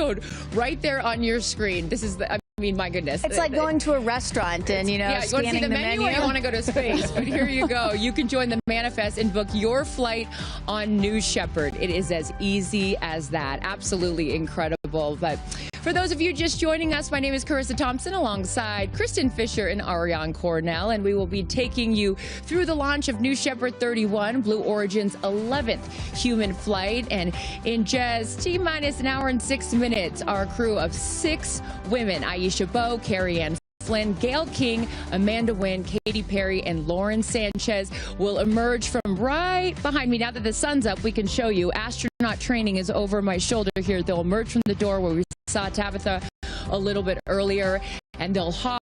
code right there on your screen. This is the, I mean, my goodness. It's like going to a restaurant and, you know, yeah, you want to see the menu or you want to go to space? But here you go. You can join the manifest and book your flight on New Shepard. It is as easy as that. Absolutely incredible. But for those of you just joining us, my name is Carissa Thompson alongside Kristen Fisher and Ariane Cornell, and we will be taking you through the launch of New Shepard 31, Blue Origin's 11th human flight. And in just T-minus an hour and 6 minutes, our crew of 6 women, Aisha Bowe, Kerianne Flynn, Gayle King, Amanda Nguyen, Katy Perry, and Lauren Sanchez will emerge from right behind me. Now that the sun's up, we can show you. Astronaut training is over my shoulder here. They'll emerge from the door where we saw Tabitha a little bit earlier, and they'll hop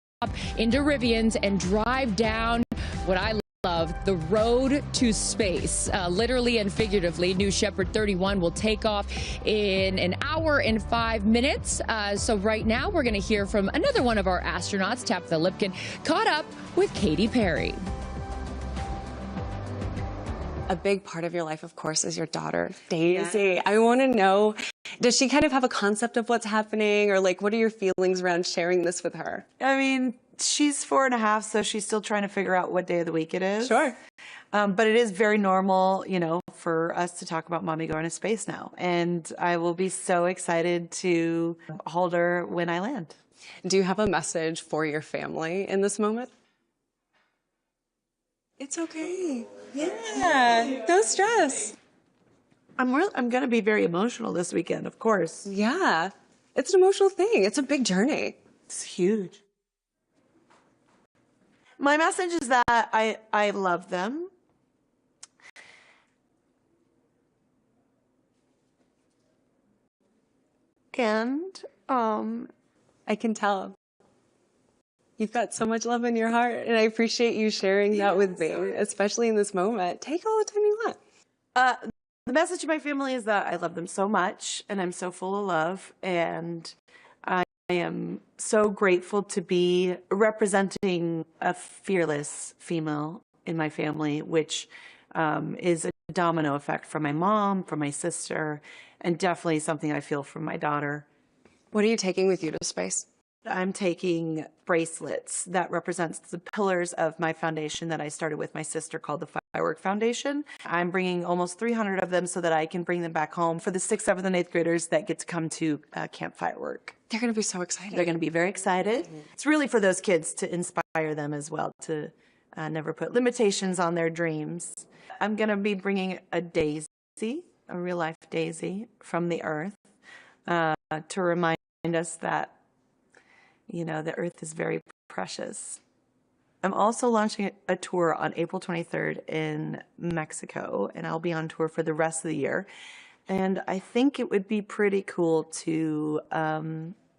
into Rivians and drive down what I love, the road to space. Literally and figuratively, New Shepard 31 will take off in an hour and 5 minutes. So right now, we're going to hear from another one of our astronauts, Tabitha Lipkin, caught up with Katy Perry. A big part of your life, of course, is your daughter, Daisy. Yeah. I want to know, does she kind of have a concept of what's happening, or like, what are your feelings around sharing this with her? I mean, she's 4.5, so she's still trying to figure out what day of the week it is. Sure. But it is very normal, you know, for us to talk about mommy going to space now. And I will be so excited to hold her when I land. Do you have a message for your family in this moment? It's okay. Yeah, no stress. I'm going to be very emotional this weekend, of course. Yeah, it's an emotional thing. It's a big journey. It's huge. My message is that I love them. And I can tell. You've got so much love in your heart, and I appreciate you sharing that with me, especially in this moment. Take all the time you want. The message to my family is that I love them so much, and I'm so full of love, and I am so grateful to be representing a fearless female in my family, which is a domino effect from my mom, from my sister, and definitely something I feel from my daughter. What are you taking with you to space? I'm taking bracelets that represents the pillars of my foundation that I started with my sister called the Firework Foundation. I'm bringing almost 300 of them so that I can bring them back home for the 6th, 7th, and 8th graders that get to come to Camp Firework. They're going to be so excited. They're going to be very excited. It's really for those kids to inspire them as well, to never put limitations on their dreams. I'm going to be bringing a daisy, a real-life daisy from the Earth, to remind us that, you know, the Earth is very precious. I'm also launching a tour on April 23rd in Mexico, and I'll be on tour for the rest of the year. And I think it would be pretty cool to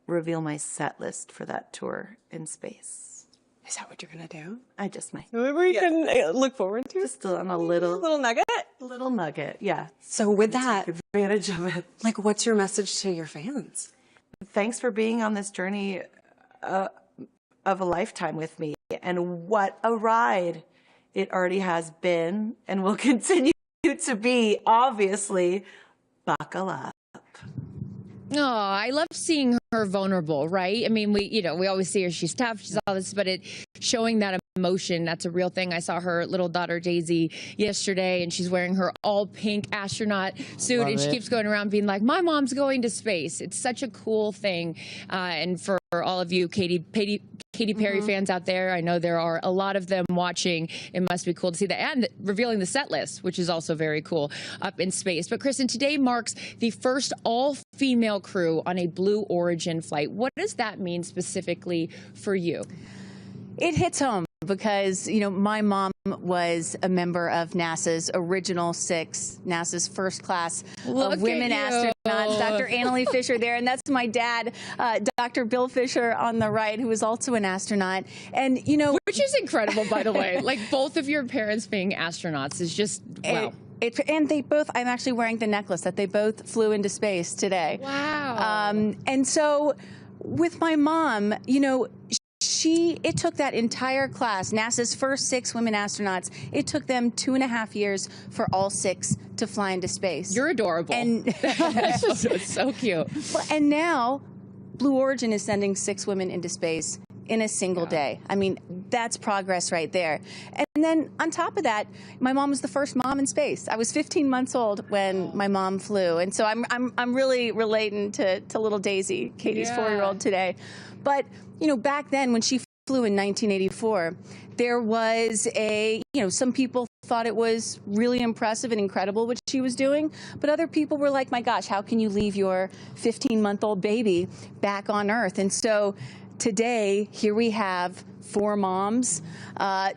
reveal my set list for that tour in space. Is that what you're going to do? I just might. We can look forward to it. Just on a little nugget? A little nugget, yeah. So with that, take advantage of it. Like, what's your message to your fans? Thanks for being on this journey of a lifetime with me, and what a ride it already has been and will continue to be. Obviously, buckle up. Oh, I love seeing her vulnerable, right? I mean, we always see her, she's tough, she's all this, but showing that emotion, that's a real thing. I saw her little daughter Daisy yesterday, and she's wearing her all pink astronaut suit, and she keeps going around being like, my mom's going to space. It's such a cool thing. And for all of you Katy Perry fans out there, I know there are a lot of them watching. It must be cool to see that, and revealing the set list, which is also very cool up in space. But Kristen, today marks the first all-female crew on a Blue Origin flight. What does that mean specifically for you? It hits home because, you know, my mom was a member of NASA's original 6, NASA's first class of women astronauts. Dr. Annalee Fisher there, and that's my dad, Dr. Bill Fisher on the right, who is also an astronaut. And, you know, which is incredible, by the way. Like, both of your parents being astronauts is just, wow. And they both, I'm actually wearing the necklace that they both flew into space today. Wow. And so with my mom, you know, it took that entire class, NASA's first 6 women astronauts, it took them 2.5 years for all 6 to fly into space. You're adorable. And it's so cute. And now Blue Origin is sending 6 women into space in a single day. I mean, that's progress right there. And then on top of that, my mom was the first mom in space. I was 15 months old when my mom flew, and so I'm really relating to little Daisy, Katie's 4-year-old today. But you know, back then when she flew in 1984, there was some people thought it was really impressive and incredible what she was doing, but other people were like, my gosh, how can you leave your 15-month-old baby back on Earth? And so today, here we have 4 moms,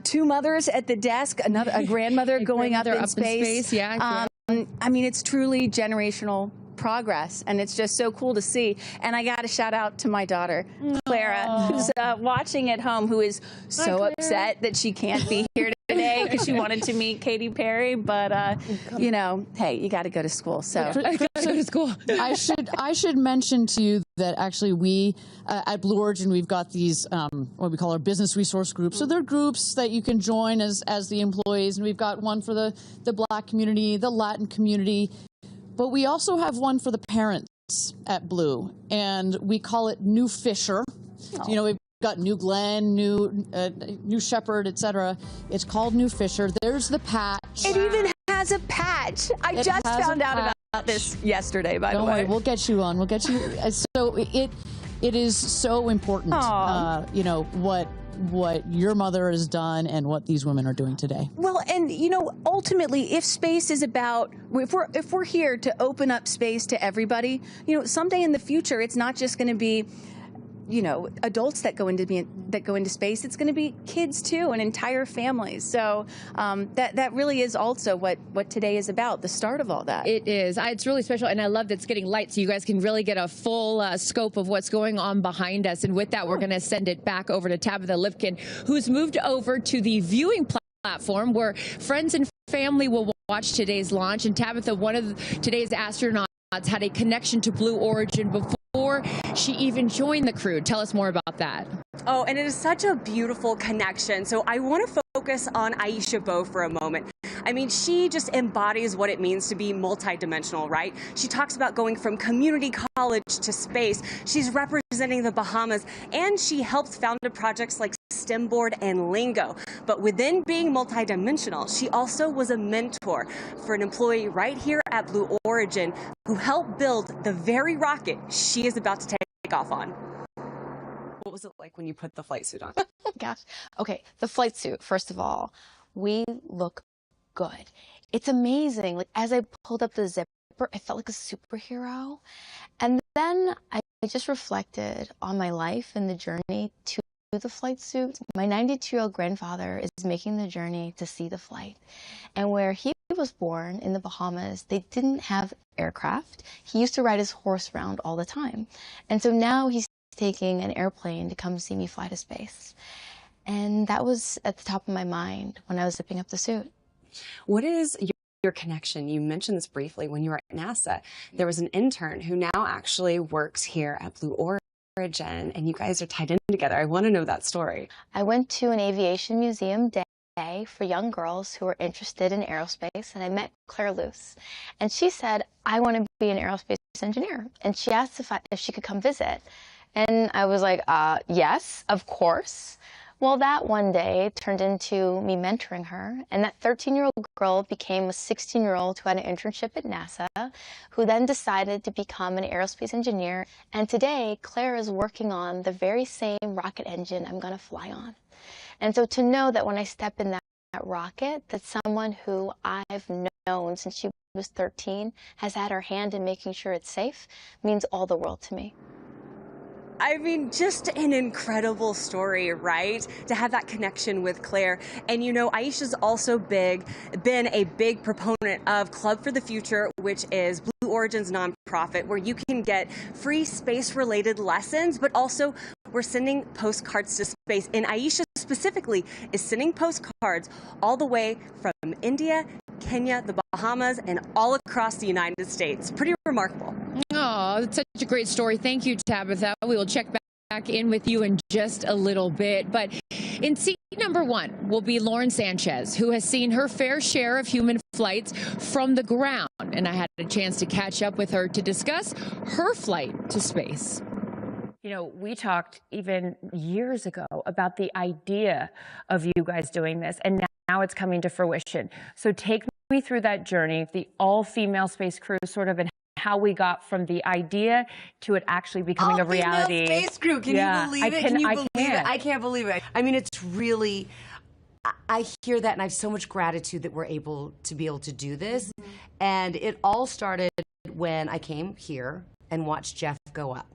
2 mothers at the desk, a grandmother going up in space. Yeah. I mean, it's truly generational progress, and it's just so cool to see. And I got to shout out to my daughter, Clara, who's watching at home, who is so upset that she can't be here today because she wanted to meet Katy Perry, but you know, hey, you got to go to school. So I got to go to school. I should mention to you that actually we at Blue Origin, we've got these what we call our business resource groups. So they're groups that you can join as the employees, and we've got one for the Black community, the Latin community, but we also have one for the parents at Blue, and we call it New Fisher. You know, we've got New Glen, New Shepherd, etc. It's called New Fisher. There's the patch. It even has a patch. I just found out about this yesterday, by the way. Don't worry, we'll get you on. We'll get you. So it is so important, you know, what your mother has done and what these women are doing today. Well, and you know, ultimately, if space is about, if we're here to open up space to everybody, you know, someday in the future, it's not just going to be, you know, adults that go into space. It's going to be kids too, and entire families. So that really is also what today is about. The start of all that. It is. It's really special, and I love that it's getting light, so you guys can really get a full scope of what's going on behind us. And with that, we're going to send it back over to Tabitha Lipkin, who's moved over to the viewing platform where friends and family will watch today's launch. And Tabitha, one of today's astronauts, had a connection to Blue Origin before she even joined the crew. Tell us more about that. Oh, and it is such a beautiful connection. So I want to focus on Aisha Bowe for a moment. I mean, she just embodies what it means to be multidimensional, right? She talks about going from community college to space. She's representing the Bahamas, and she helped found projects like STEMboard and Lingo. But within being multidimensional, she also was a mentor for an employee right here at Blue Origin who helped build the very rocket she is about to take off on. What was it like when you put the flight suit on? Gosh. Okay, the flight suit, first of all, we look good. It's amazing. Like, as I pulled up the zipper, I felt like a superhero. And then I just reflected on my life and the journey to the flight suit. My 92-year-old grandfather is making the journey to see the flight. And where he was born in the Bahamas, they didn't have aircraft. He used to ride his horse around all the time. And so now he's taking an airplane to come see me fly to space. And that was at the top of my mind when I was zipping up the suit. What is your connection? You mentioned this briefly when you were at NASA. There was an intern who now actually works here at Blue Origin, and you guys are tied in together. I want to know that story. I went to an aviation museum day for young girls who were interested in aerospace, and I met Claire Luce. And she said, I want to be an aerospace engineer. And she asked if she could come visit. And I was like, yes, of course. Well, that one day turned into me mentoring her, and that 13-year-old girl became a 16-year-old who had an internship at NASA, who then decided to become an aerospace engineer. And today, Claire is working on the very same rocket engine I'm going to fly on. And so to know that when I step in that rocket, that someone who I've known since she was 13 has had her hand in making sure it's safe means all the world to me. I mean, just an incredible story, right? To have that connection with Claire. And you know, Aisha's also been a big proponent of Club for the Future, which is Blue Origin's nonprofit, where you can get free space-related lessons, but also we're sending postcards to space. And Aisha specifically is sending postcards all the way from India, Kenya, the Bahamas, and all across the United States. Pretty remarkable. Oh, it's such a great story. Thank you, Tabitha. We will check back back in with you in just a little bit. But in seat number 1 will be Lauren Sanchez, who has seen her fair share of human flights from the ground. And I had a chance to catch up with her to discuss her flight to space. You know, we talked even years ago about the idea of you guys doing this, and now it's coming to fruition. So take me through that journey, the all-female space crew, sort of, and how we got from the idea to it actually becoming a reality. All-female space crew, can you believe it? Can you believe it? I can't believe it. I mean, it's really, I hear that and I have so much gratitude that we're able to be able to do this. And it all started when I came here and watched Jeff go up.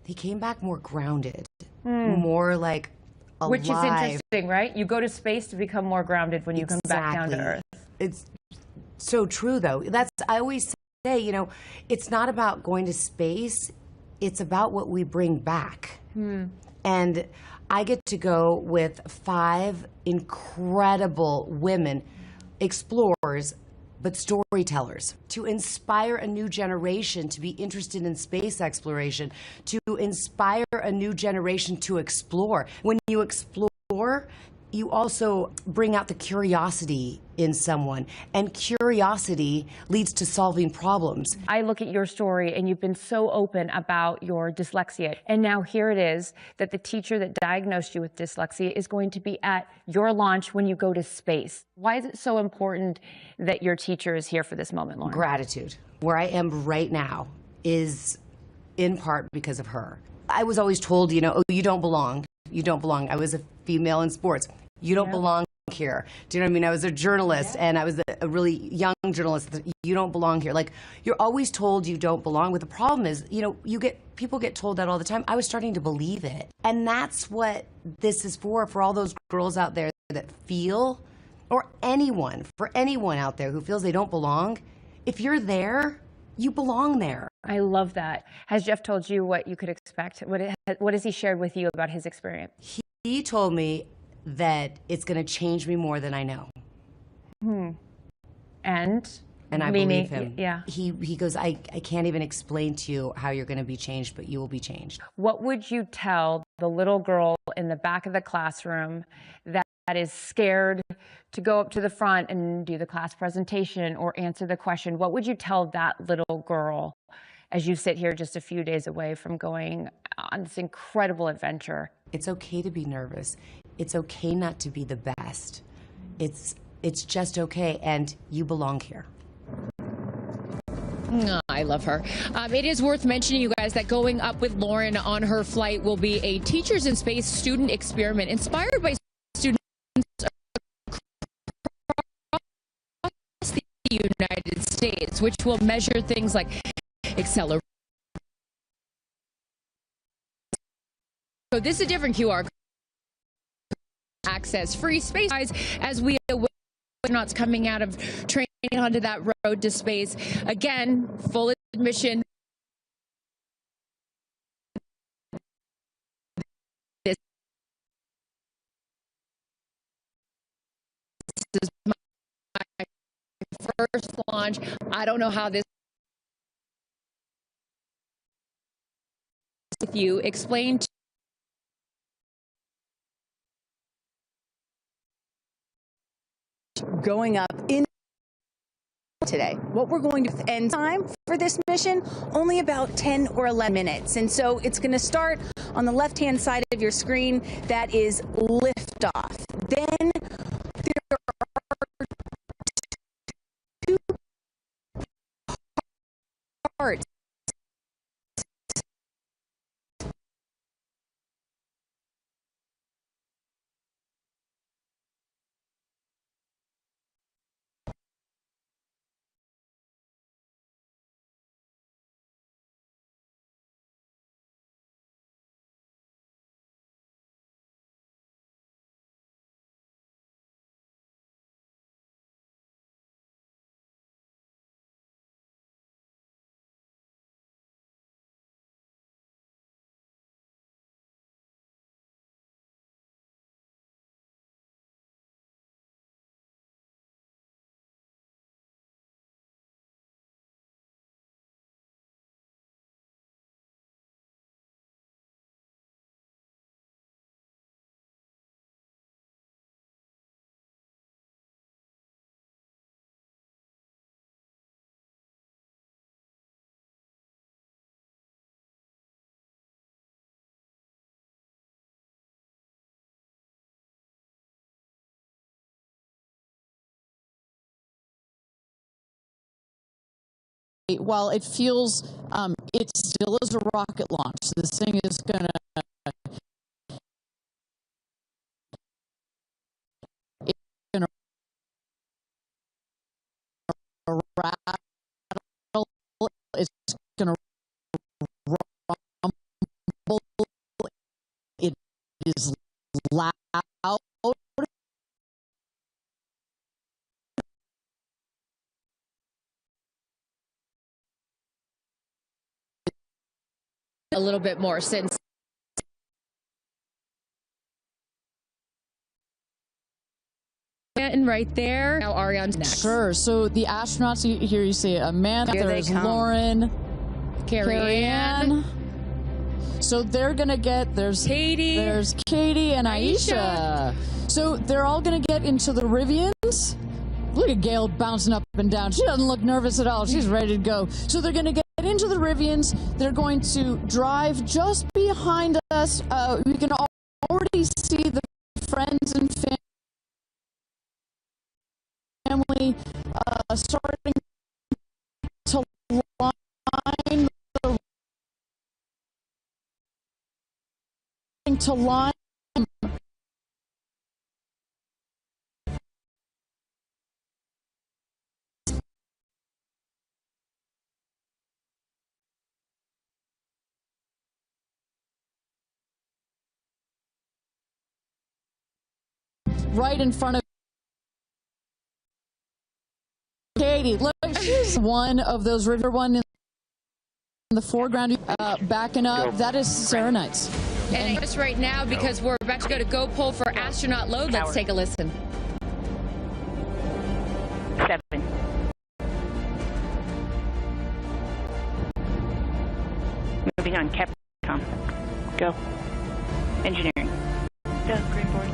He came back more grounded, more like alive. Which is interesting, right? You go to space to become more grounded when you come back down to Earth. It's so true, though. That's, I always say, you know, it's not about going to space, it's about what we bring back. And I get to go with 5 incredible women, explorers, but storytellers, to inspire a new generation to be interested in space exploration, to inspire a new generation to explore. When you explore, you also bring out the curiosity in someone, and curiosity leads to solving problems. I look at your story and you've been so open about your dyslexia, and now here it is that the teacher that diagnosed you with dyslexia is going to be at your launch when you go to space. Why is it so important that your teacher is here for this moment, Lauren? Gratitude. Where I am right now is in part because of her. I was always told, you know, oh, you don't belong. You don't belong. I was a female in sports. You don't belong here. Do you know what I mean? I was a journalist, and I was a really young journalist. You don't belong here. Like, you're always told you don't belong. But the problem is, you know, people get told that all the time. I was starting to believe it. And that's what this is for all those girls out there that feel, or anyone, for anyone out there who feels they don't belong. If you're there, you belong there. I love that. Has Jeff told you what you could expect? What has he shared with you about his experience? He told me that it's going to change me more than I know. And I believe him. Yeah. He goes, I can't even explain to you how you're going to be changed, but you will be changed. What would you tell the little girl in the back of the classroom that is scared to go up to the front and do the class presentation or answer the question? What would you tell that little girl as you sit here just a few days away from going on this incredible adventure? It's okay to be nervous. It's okay not to be the best. It's just okay, and you belong here. I love her. It is worth mentioning, you guys, that going up with Lauren on her flight will be a Teachers in Space student experiment inspired by students across the United States, which will measure things like acceleration. So this is a different QR code. Access free space as we await astronauts coming out of training onto that road to space. Again, full admission. This is my first launch. I don't know how this with you. Explain to going up in today. What we're going to end time for this mission, only about 10 or 11 minutes. And so it's going to start on the left-hand side of your screen. That is liftoff. Then there are 2 parts. while it feels, it still is a rocket launch. So this thing is going to rattle. It's going to rumble. It is loud. A little bit more since and right there. Now Ariane's next. Sure. So the astronauts, here you see Amanda, there's Lauren, Kerianne. So they're gonna get, there's Katy and Aisha. So they're all gonna get into the Rivians. Look at Gail bouncing up and down. She doesn't look nervous at all. She's ready to go. So they're gonna get into the Rivians. They're going to drive just behind us. We can already see the friends and family starting to line right in front of Katy. Look, she's one of those river one in the foreground, backing up. That is Sarah Knight's. And just right now, because we're about to go to Go Pull for astronaut load, let's take a listen. 7. Moving on, Capcom. Go. Engineering. Go, green board.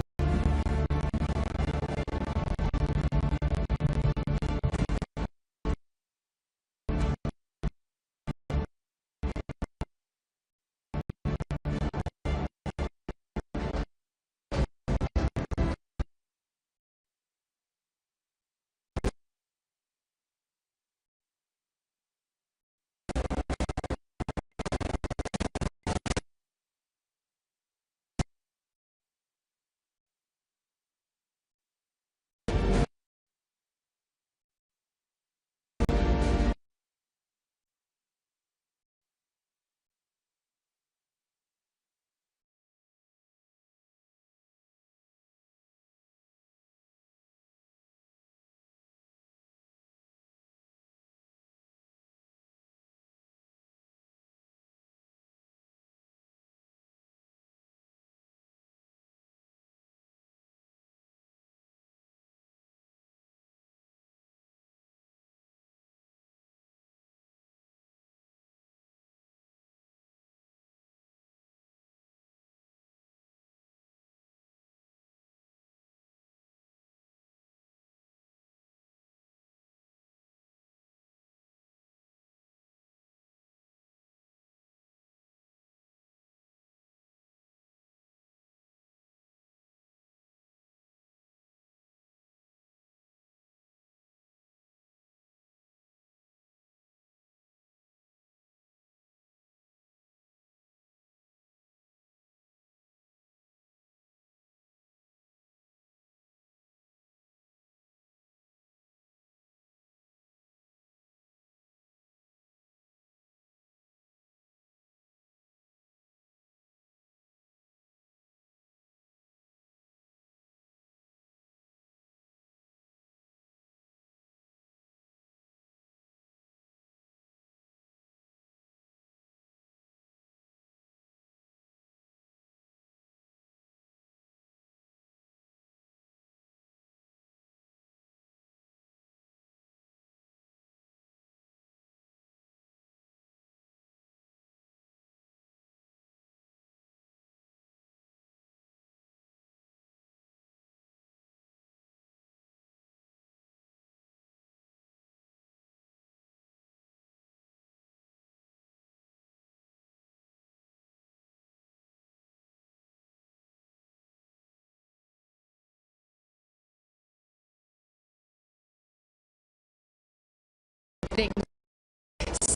Things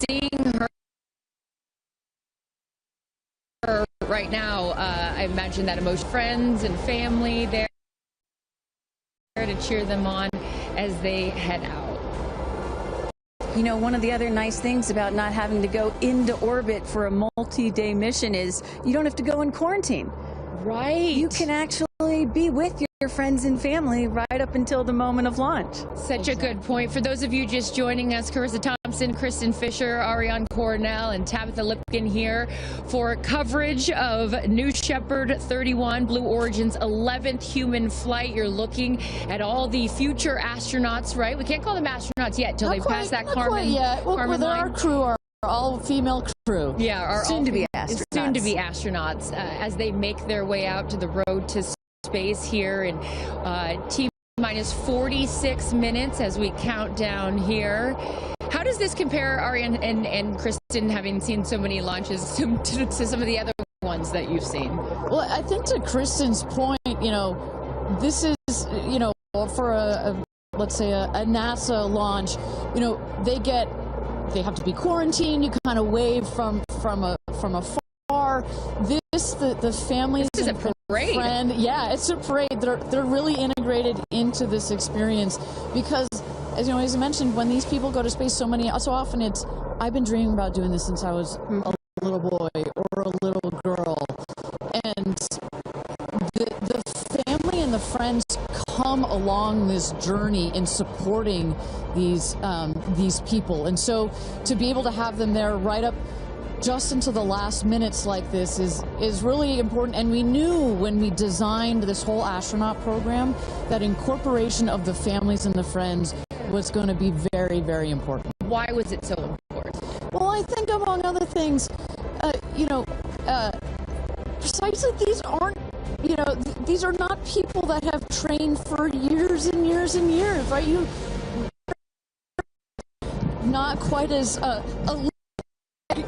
seeing her right now, I imagine that emotion, friends and family there to cheer them on as they head out. You know, one of the other nice things about not having to go into orbit for a multi-day mission is you don't have to go in quarantine. Right. You can actually be with your friends and family right up until the moment of launch. Such a good point. For those of you just joining us, Carissa Thompson, Kristen Fisher, Ariane Cornell, and Tabitha Lipkin here for coverage of New Shepard 31, Blue Origin's 11th human flight. You're looking at all the future astronauts, right? We can't call them astronauts yet until they've passed that Carmen. Well, Carmen line. our crew are all female crew. Yeah, are soon to be astronauts. Soon to be astronauts as they make their way out to the road to space here in T-minus 46 minutes as we count down here. How does this compare, Ariane and Kristen, having seen so many launches to some of the other ones that you've seen? Well, I think to Kristen's point, you know, this is, you know, for let's say a NASA launch, you know, they have to be quarantined. You kind of wave from afar. The families. This is a parade. Yeah, it's a parade. They're really integrated into this experience because, as you know, as I mentioned, when these people go to space, so often it's, I've been dreaming about doing this since I was a little boy or a little girl, and the family and the friends come along this journey in supporting these people, and so to be able to have them there right up just into the last minutes like this is really important. And we knew when we designed this whole astronaut program that incorporation of the families and the friends was going to be very, very important. Why was it so important? Well, I think among other things, you know, precisely these aren't, you know, these are not people that have trained for years and years and years, right? You not quite as elite,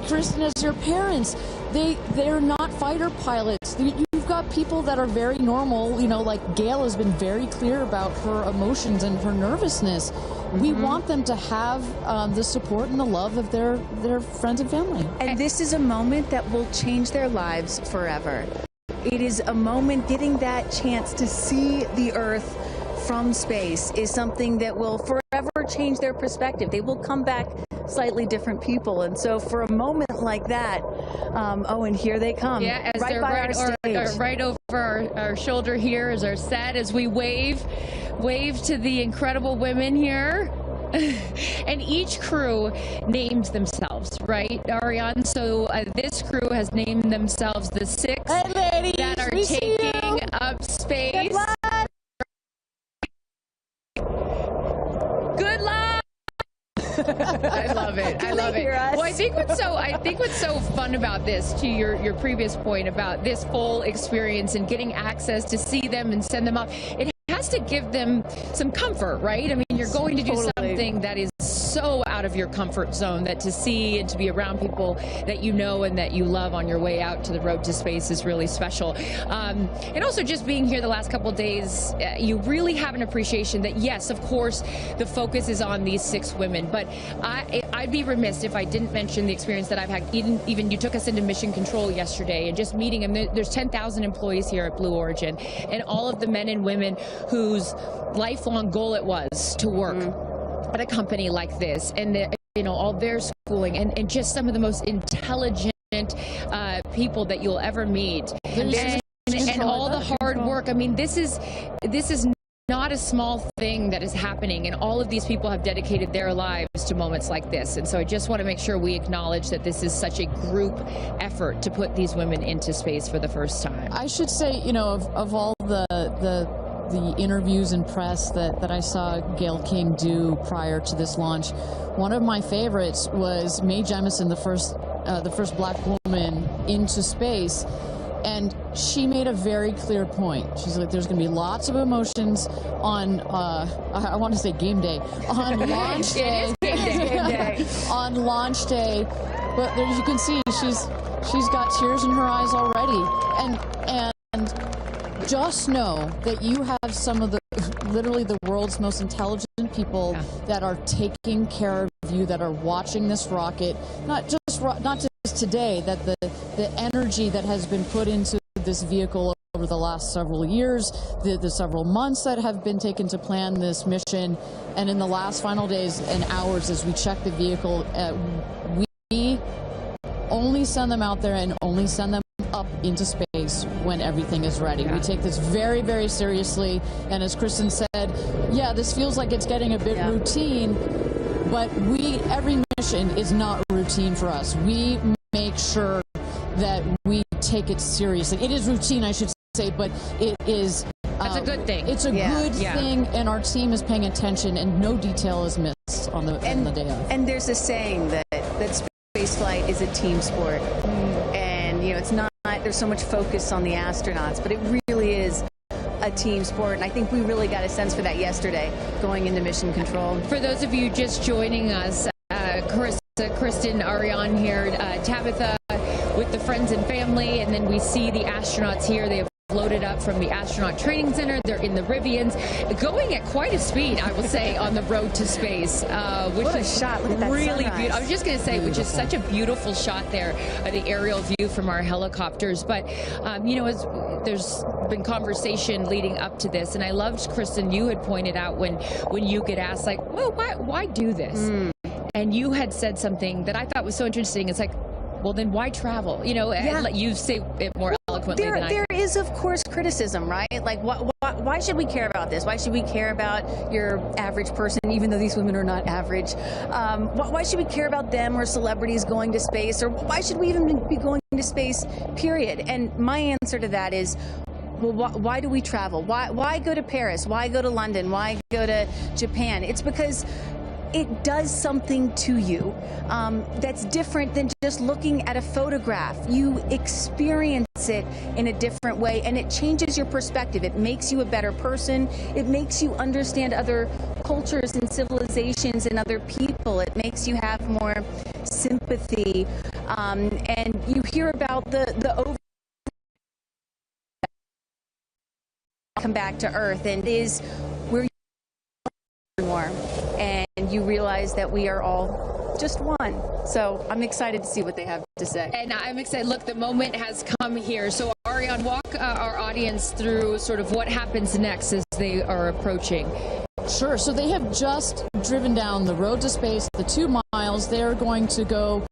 Kristen, as your parents. They're not fighter pilots. You've got people that are very normal, you know, like Gail has been very clear about her emotions and her nervousness. We want them to have the support and the love of their friends and family. And this is a moment that will change their lives forever. It is a moment, getting that chance to see the Earth from space is something that will forever change their perspective. They will come back slightly different people. And so for a moment like that, oh, and here they come. Yeah, as right they're by our stage. right over our shoulder here is our set as we wave to the incredible women here. And each crew names themselves, right, Ariane? So this crew has named themselves the 6 that are taking up space. Good luck. I love it. I love it. Well, I think what's so fun about this, to your previous point about this full experience and getting access to see them and send them off, it has to give them some comfort, right? I mean, you're going to do something that is so out of your comfort zone, that to see and to be around people that you know and that you love on your way out to the road to space is really special. And also just being here the last couple of days, you really have an appreciation that, yes, of course, the focus is on these 6 women, but I'd be remiss if I didn't mention the experience that I've had. Even you took us into mission control yesterday and just meeting them. There's 10,000 employees here at Blue Origin, and all of the men and women whose lifelong goal it was to work at a company like this, and you know, all their schooling and just some of the most intelligent people that you'll ever meet, and all the hard work. I mean, this is not a small thing that is happening, and all of these people have dedicated their lives to moments like this. And so I just want to make sure we acknowledge that this is such a group effort to put these women into space for the first time. I should say, you know, of all the interviews and press that I saw Gayle King do prior to this launch, one of my favorites was Mae Jemison, the first black woman into space. And she made a very clear point. She's like, there's going to be lots of emotions on, I want to say game day, on launch day. It is game day. On launch day. But as you can see, she's got tears in her eyes already. And just know that you have some of literally the world's most intelligent people that are taking care of you that are watching this rocket, not just today, that the energy that has been put into this vehicle over the last several years, the several months that have been taken to plan this mission, and in the last final days and hours as we check the vehicle, we only send them out there and only send them up into space when everything is ready. Yeah. We take this very, very seriously, and as Kristen said, yeah, this feels like it's getting a bit routine, but every mission is not routine for us. We make sure that we take it seriously. It is routine, I should say, but it is... That's a good thing. It's a good thing, and our team is paying attention, and no detail is missed on the day of. And there's a saying that space flight is a team sport. And, you know, it's not, there's so much focus on the astronauts, but it really is a team sport, and I think we really got a sense for that yesterday going into mission control. For those of you just joining us, Kristen, Ariane here, Tabitha with the friends and family, and then we see the astronauts here. They have loaded up from the astronaut training center. They're in the Rivians, going at quite a speed, I will say, on the road to space, which what a is shot. Look at that really sunrise. beautiful. I was just going to say, which is such a beautiful shot there, the aerial view from our helicopters. But you know, there's been conversation leading up to this, and I loved, Kristen, you had pointed out when you get asked, like, well, why do this? And you had said something that I thought was so interesting. It's like, well, then why travel? You know, you say it more eloquently than I do. There is, of course, criticism, right? Like, why should we care about this? Why should we care about your average person, even though these women are not average? Why should we care about them or celebrities going to space? Or why should we even be going to space, period? And my answer to that is, well, why do we travel? Why go to Paris? Why go to London? Why go to Japan? It's because it does something to you that's different than just looking at a photograph. You experience it in a different way, and it changes your perspective. It makes you a better person. It makes you understand other cultures and civilizations and other people. It makes you have more sympathy, and you hear about the over come back to Earth, and is where you more, and you realize that we are all just one. So I'm excited to see what they have to say. And I'm excited. Look, the moment has come here. So Ariane, walk our audience through sort of what happens next as they are approaching. Sure. So they have just driven down the road to space, the 2 miles. They're going to go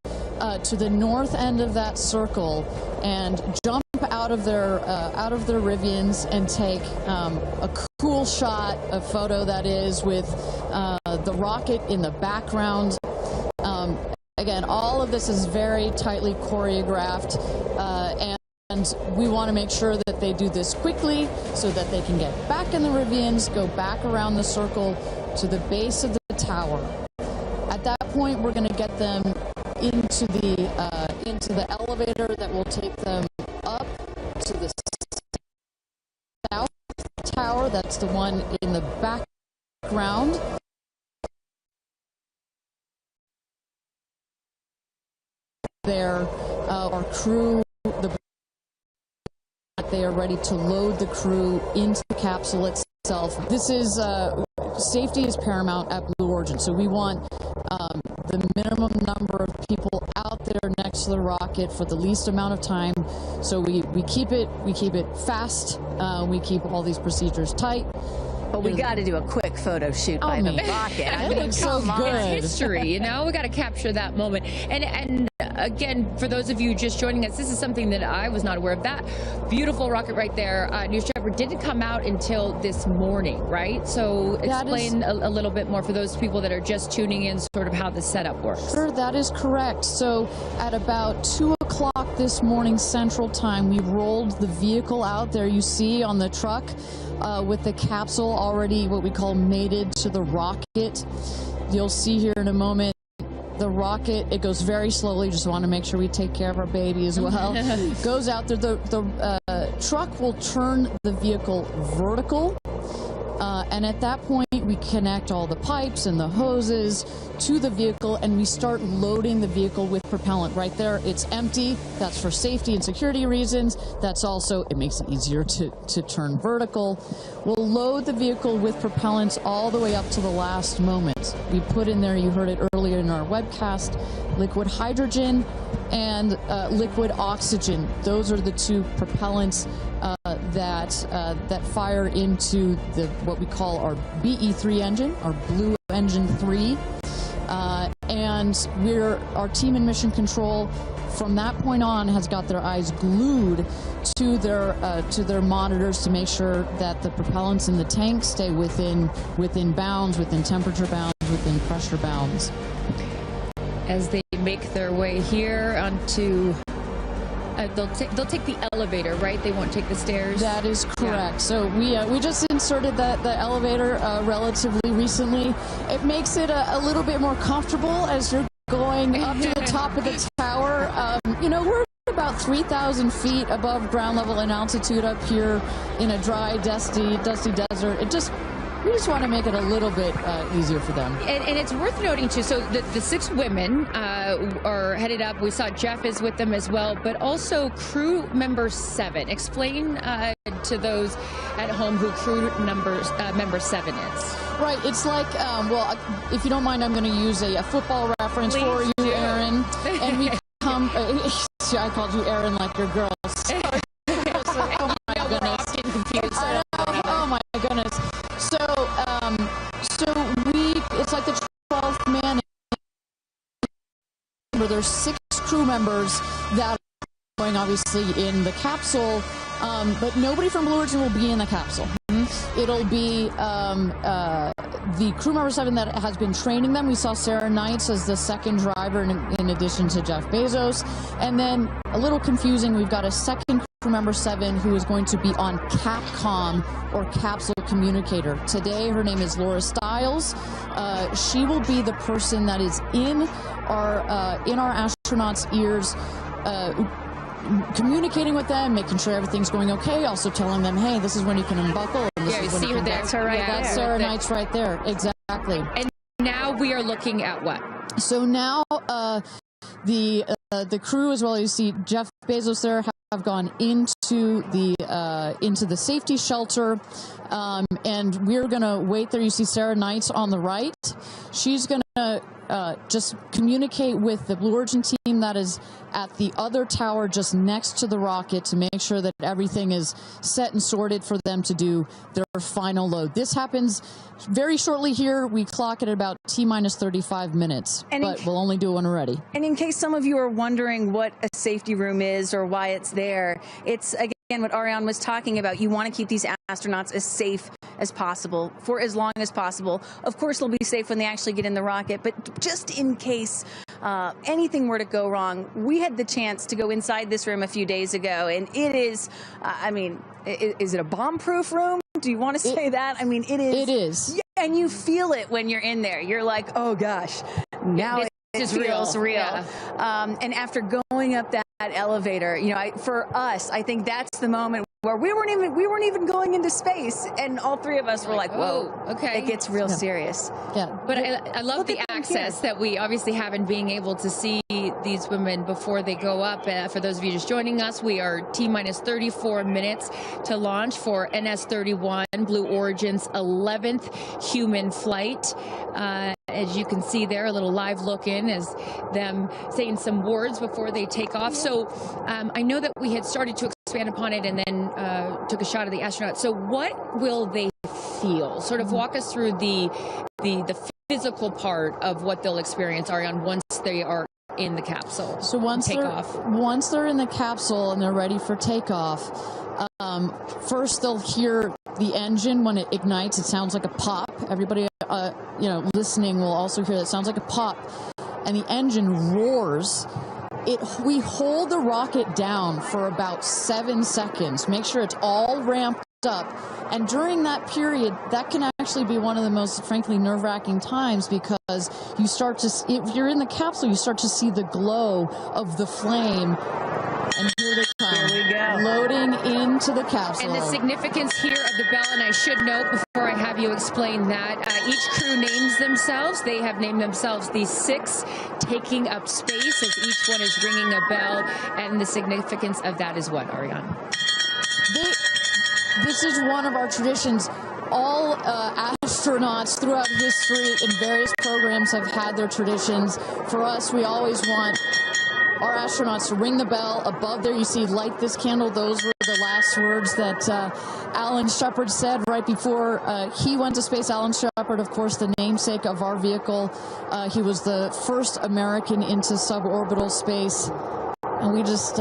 to the north end of that circle and jump out of their Rivians and take a cool shot, a photo that is, with the rocket in the background. Again, all of this is very tightly choreographed, and we want to make sure that they do this quickly so that they can get back in the Rivians, go back around the circle to the base of the tower. At that point, we're going to get them into the elevator that will take them up to the south tower. That's the one in the background. There, our crew, they are ready to load the crew into the capsule itself. This is safety is paramount at Blue Origin, so we want the minimum number of people out there next to the rocket for the least amount of time. So we keep it fast. We keep all these procedures tight. But we got to do a quick photo shoot by the rocket. I mean, so good. It's history, you know. We got to capture that moment. And again, for those of you just joining us, this is something that I was not aware of. That beautiful rocket right there, New Shepard, didn't come out until this morning, right? So explain a little bit more for those people that are just tuning in, sort of how the setup works. Sure, that is correct. So at about 2 o'clock this morning Central Time, we rolled the vehicle out. There you see on the truck with the capsule already what we call mated to the rocket. You'll see here in a moment the rocket, it goes very slowly. Just want to make sure we take care of our baby as well. Goes out there. The truck will turn the vehicle vertical And at that point, we connect all the pipes and the hoses to the vehicle, and we start loading the vehicle with propellant. Right there, it's empty. That's for safety and security reasons. That's also, it makes it easier to turn vertical. We'll load the vehicle with propellants all the way up to the last moment. We put in there, you heard it earlier in our webcast, liquid hydrogen and liquid oxygen. Those are the two propellants that fire into what we call our BE3 engine, our Blue Engine 3. And our team in Mission Control from that point on has got their eyes glued to their monitors to make sure that the propellants in the tank stay within bounds, within temperature bounds, within pressure bounds. As they make their way here onto, they'll take the elevator, right? They won't take the stairs. That is correct. Yeah. So we just inserted the elevator relatively recently. It makes it a little bit more comfortable as you're going up to the top of the tower. You know, we're about 3,000 feet above ground level in altitude up here in a dry, dusty desert. We just want to make it a little bit easier for them. And it's worth noting, too, so the 6 women are headed up. We saw Jeff is with them as well, but also crew member 7. Explain to those at home who crew member 7 is. Right. It's like, well, if you don't mind, I'm going to use a football reference for you, Aaron. And we come, I called you Aaron like your girl. Oh, my goodness. Getting confused. Oh, my goodness. So it's like the 12th man. There's 6 crew members that are going obviously in the capsule, but nobody from Blue Origin will be in the capsule. It'll be the crew member 7 that has been training them. We saw Sarah Knights as the second driver in addition to Jeff Bezos. And then, a little confusing, we've got a second crew member 7 who is going to be on Capcom, or Capsule Communicator. Today, her name is Laura Stiles. She will be the person that is in our astronauts' ears, communicating with them, making sure everything's going okay, also telling them, hey, this is when you can unbuckle. And this is when you can that's her right there. That's Sarah Knights right there. Exactly. And now we are looking at what? So now the crew, as well, you see Jeff Bezos there, have gone into the safety shelter, and we're gonna wait there. You see Sarah Knights on the right. She's gonna just communicate with the Blue Origin team that is at the other tower just next to the rocket to make sure that everything is set and sorted for them to do their final load. This happens very shortly here. We clock it at about T-minus 35 minutes, but we'll only do one already. And in case some of you are wondering what a safety room is or why it's there, it's, again, what Ariane was talking about. You want to keep these astronauts as safe as possible for as long as possible. Of course, they'll be safe when they actually get in the rocket, but just in case anything were to go wrong, we had the chance to go inside this room a few days ago, and it is, I mean, is it a bomb-proof room? Do you want to say that? I mean, it is. It is. Yeah, and you feel it when you're in there. You're like, oh gosh, now it feels real. Yeah. And after going up that elevator, you know, for us, I think that's the moment where we weren't even going into space, and all 3 of us were like, whoa, okay, it gets real serious. Yeah. But I love the access that we obviously have in being able to see these women before they go up. For those of you just joining us, we are T-minus 34 minutes to launch for NS-31, Blue Origin's 11th human flight. As you can see there, a little live look in as them saying some words before they take off. So I know that we had started to expand upon it and then took a shot of the astronauts. So what will they feel? Sort of walk us through the physical part of what they'll experience, Ariane, once they are in the capsule. So once they're in the capsule and they're ready for takeoff, first they'll hear the engine when it ignites. It sounds like a pop. Everybody, listening will also hear that. It sounds like a pop, and the engine roars. We hold the rocket down for about 7 seconds. Make sure it's all ramped up. And during that period, that can actually be one of the most, frankly, nerve-wracking times, because you start to, if you're in the capsule, you start to see the glow of the flame And here they come. Here we go. Loading into the capsule. And the significance here of the bell, and I should note before I have you explain that, each crew names themselves. They have named themselves the 6 taking up space as each one is ringing a bell. And the significance of that is what, Ariane? This is one of our traditions. All astronauts throughout history in various programs have had their traditions. For us, we always want our astronauts to ring the bell. Above there, you see, light this candle. Those were the last words that Alan Shepard said right before he went to space. Alan Shepard, of course, the namesake of our vehicle. He was the first American into suborbital space. And we just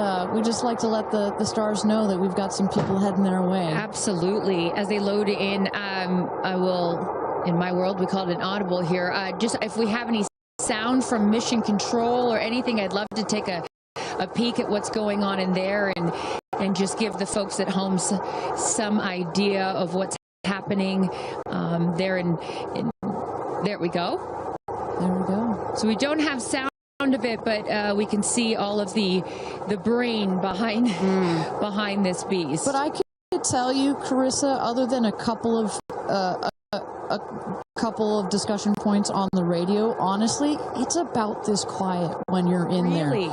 like to let the stars know that we've got some people heading their way. Absolutely. As they load in, I will, in my world, we call it an audible here. Just if we have any sound from mission control or anything, I'd love to take a peek at what's going on in there and just give the folks at home some idea of what's happening there. There we go. There we go. So we don't have sound of it, but we can see all of the brain behind this beast. But I could tell you, Carissa, other than a couple of discussion points on the radio, honestly, it's about this quiet when you're in there. Really?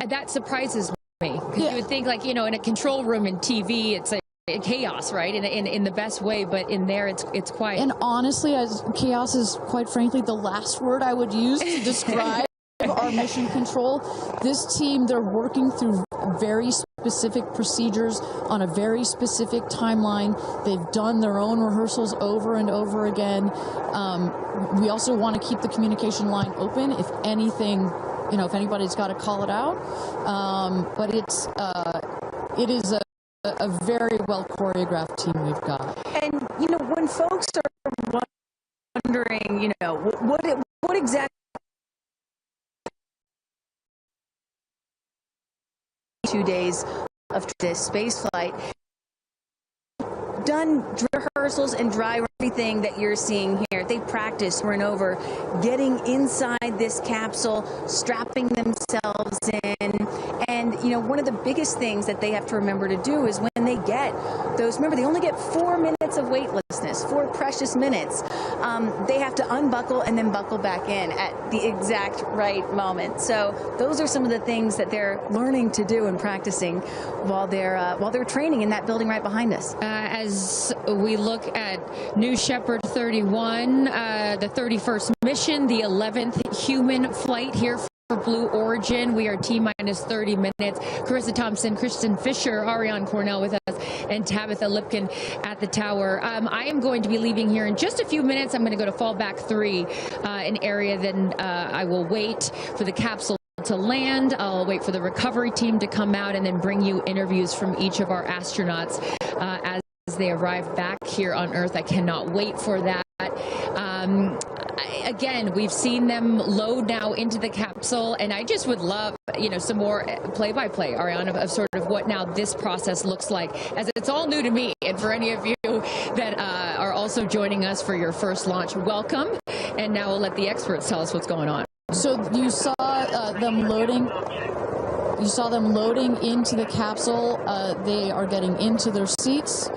That surprises me. Because you would think, like, you know, in a control room in TV, it's a chaos, right? In the best way, but in there it's quiet. And honestly, chaos is, quite frankly, the last word I would use to describe our mission control. This team, they're working through very specific procedures on a very specific timeline. They've done their own rehearsals over and over again. We also want to keep the communication line open if anything, you know, if anybody's got to call it out. But it is a very well choreographed team we've got. And, you know, when folks are wondering, you know, what exactly 2 days of this space flight, done rehearsals and dry everything that you're seeing here. They practice over and over, getting inside this capsule, strapping themselves in. And, you know, one of the biggest things that they have to remember to do is when they get those, remember, they only get 4 minutes of weightlessness, 4 precious minutes. They have to unbuckle and then buckle back in at the exact right moment. So those are some of the things that they're learning to do and practicing while they're training in that building right behind us. As we look at New Shepard 31, the 31st mission, the 11th human flight here for Blue Origin. We are T-minus 30 minutes. Carissa Thompson, Kristen Fisher, Ariane Cornell with us, and Tabitha Lipkin at the tower. I am going to be leaving here in just a few minutes. I'm going to go to fallback 3, an area. Then I will wait for the capsule to land. I'll wait for the recovery team to come out and then bring you interviews from each of our astronauts as they arrive back here on Earth. I cannot wait for that. Again, we've seen them load now into the capsule, and I just would love, you know, some more play-by-play, Ariane, of sort of what now this process looks like, as it's all new to me. And for any of you that are also joining us for your first launch, welcome. And now we'll let the experts tell us what's going on. So you saw them loading. You saw them loading into the capsule. They are getting into their seats.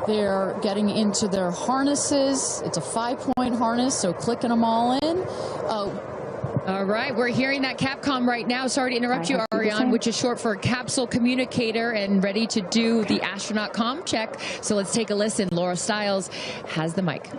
They're getting into their harnesses. It's a 5-point harness, so clicking them all in. All right, we're hearing that Capcom right now. Sorry to interrupt you, Ariane, which is short for Capsule Communicator, and ready to do the astronaut comm check. So let's take a listen. Laura Stiles has the mic.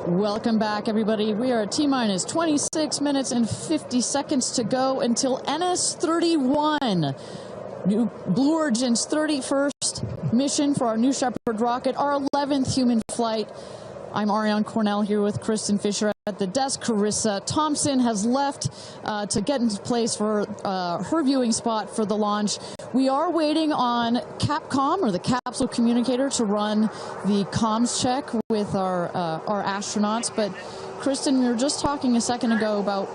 Welcome back, everybody. We are at T-minus 26 minutes and 50 seconds to go until NS-31. Blue Origin's 31st mission for our New Shepard rocket, our 11th human flight. I'm Ariane Cornell here with Kristen Fisher at the desk. Carissa Thompson has left to get into place for her viewing spot for the launch. We are waiting on Capcom, or the Capsule communicator, to run the comms check with our astronauts. But Kristen, we were just talking a second ago about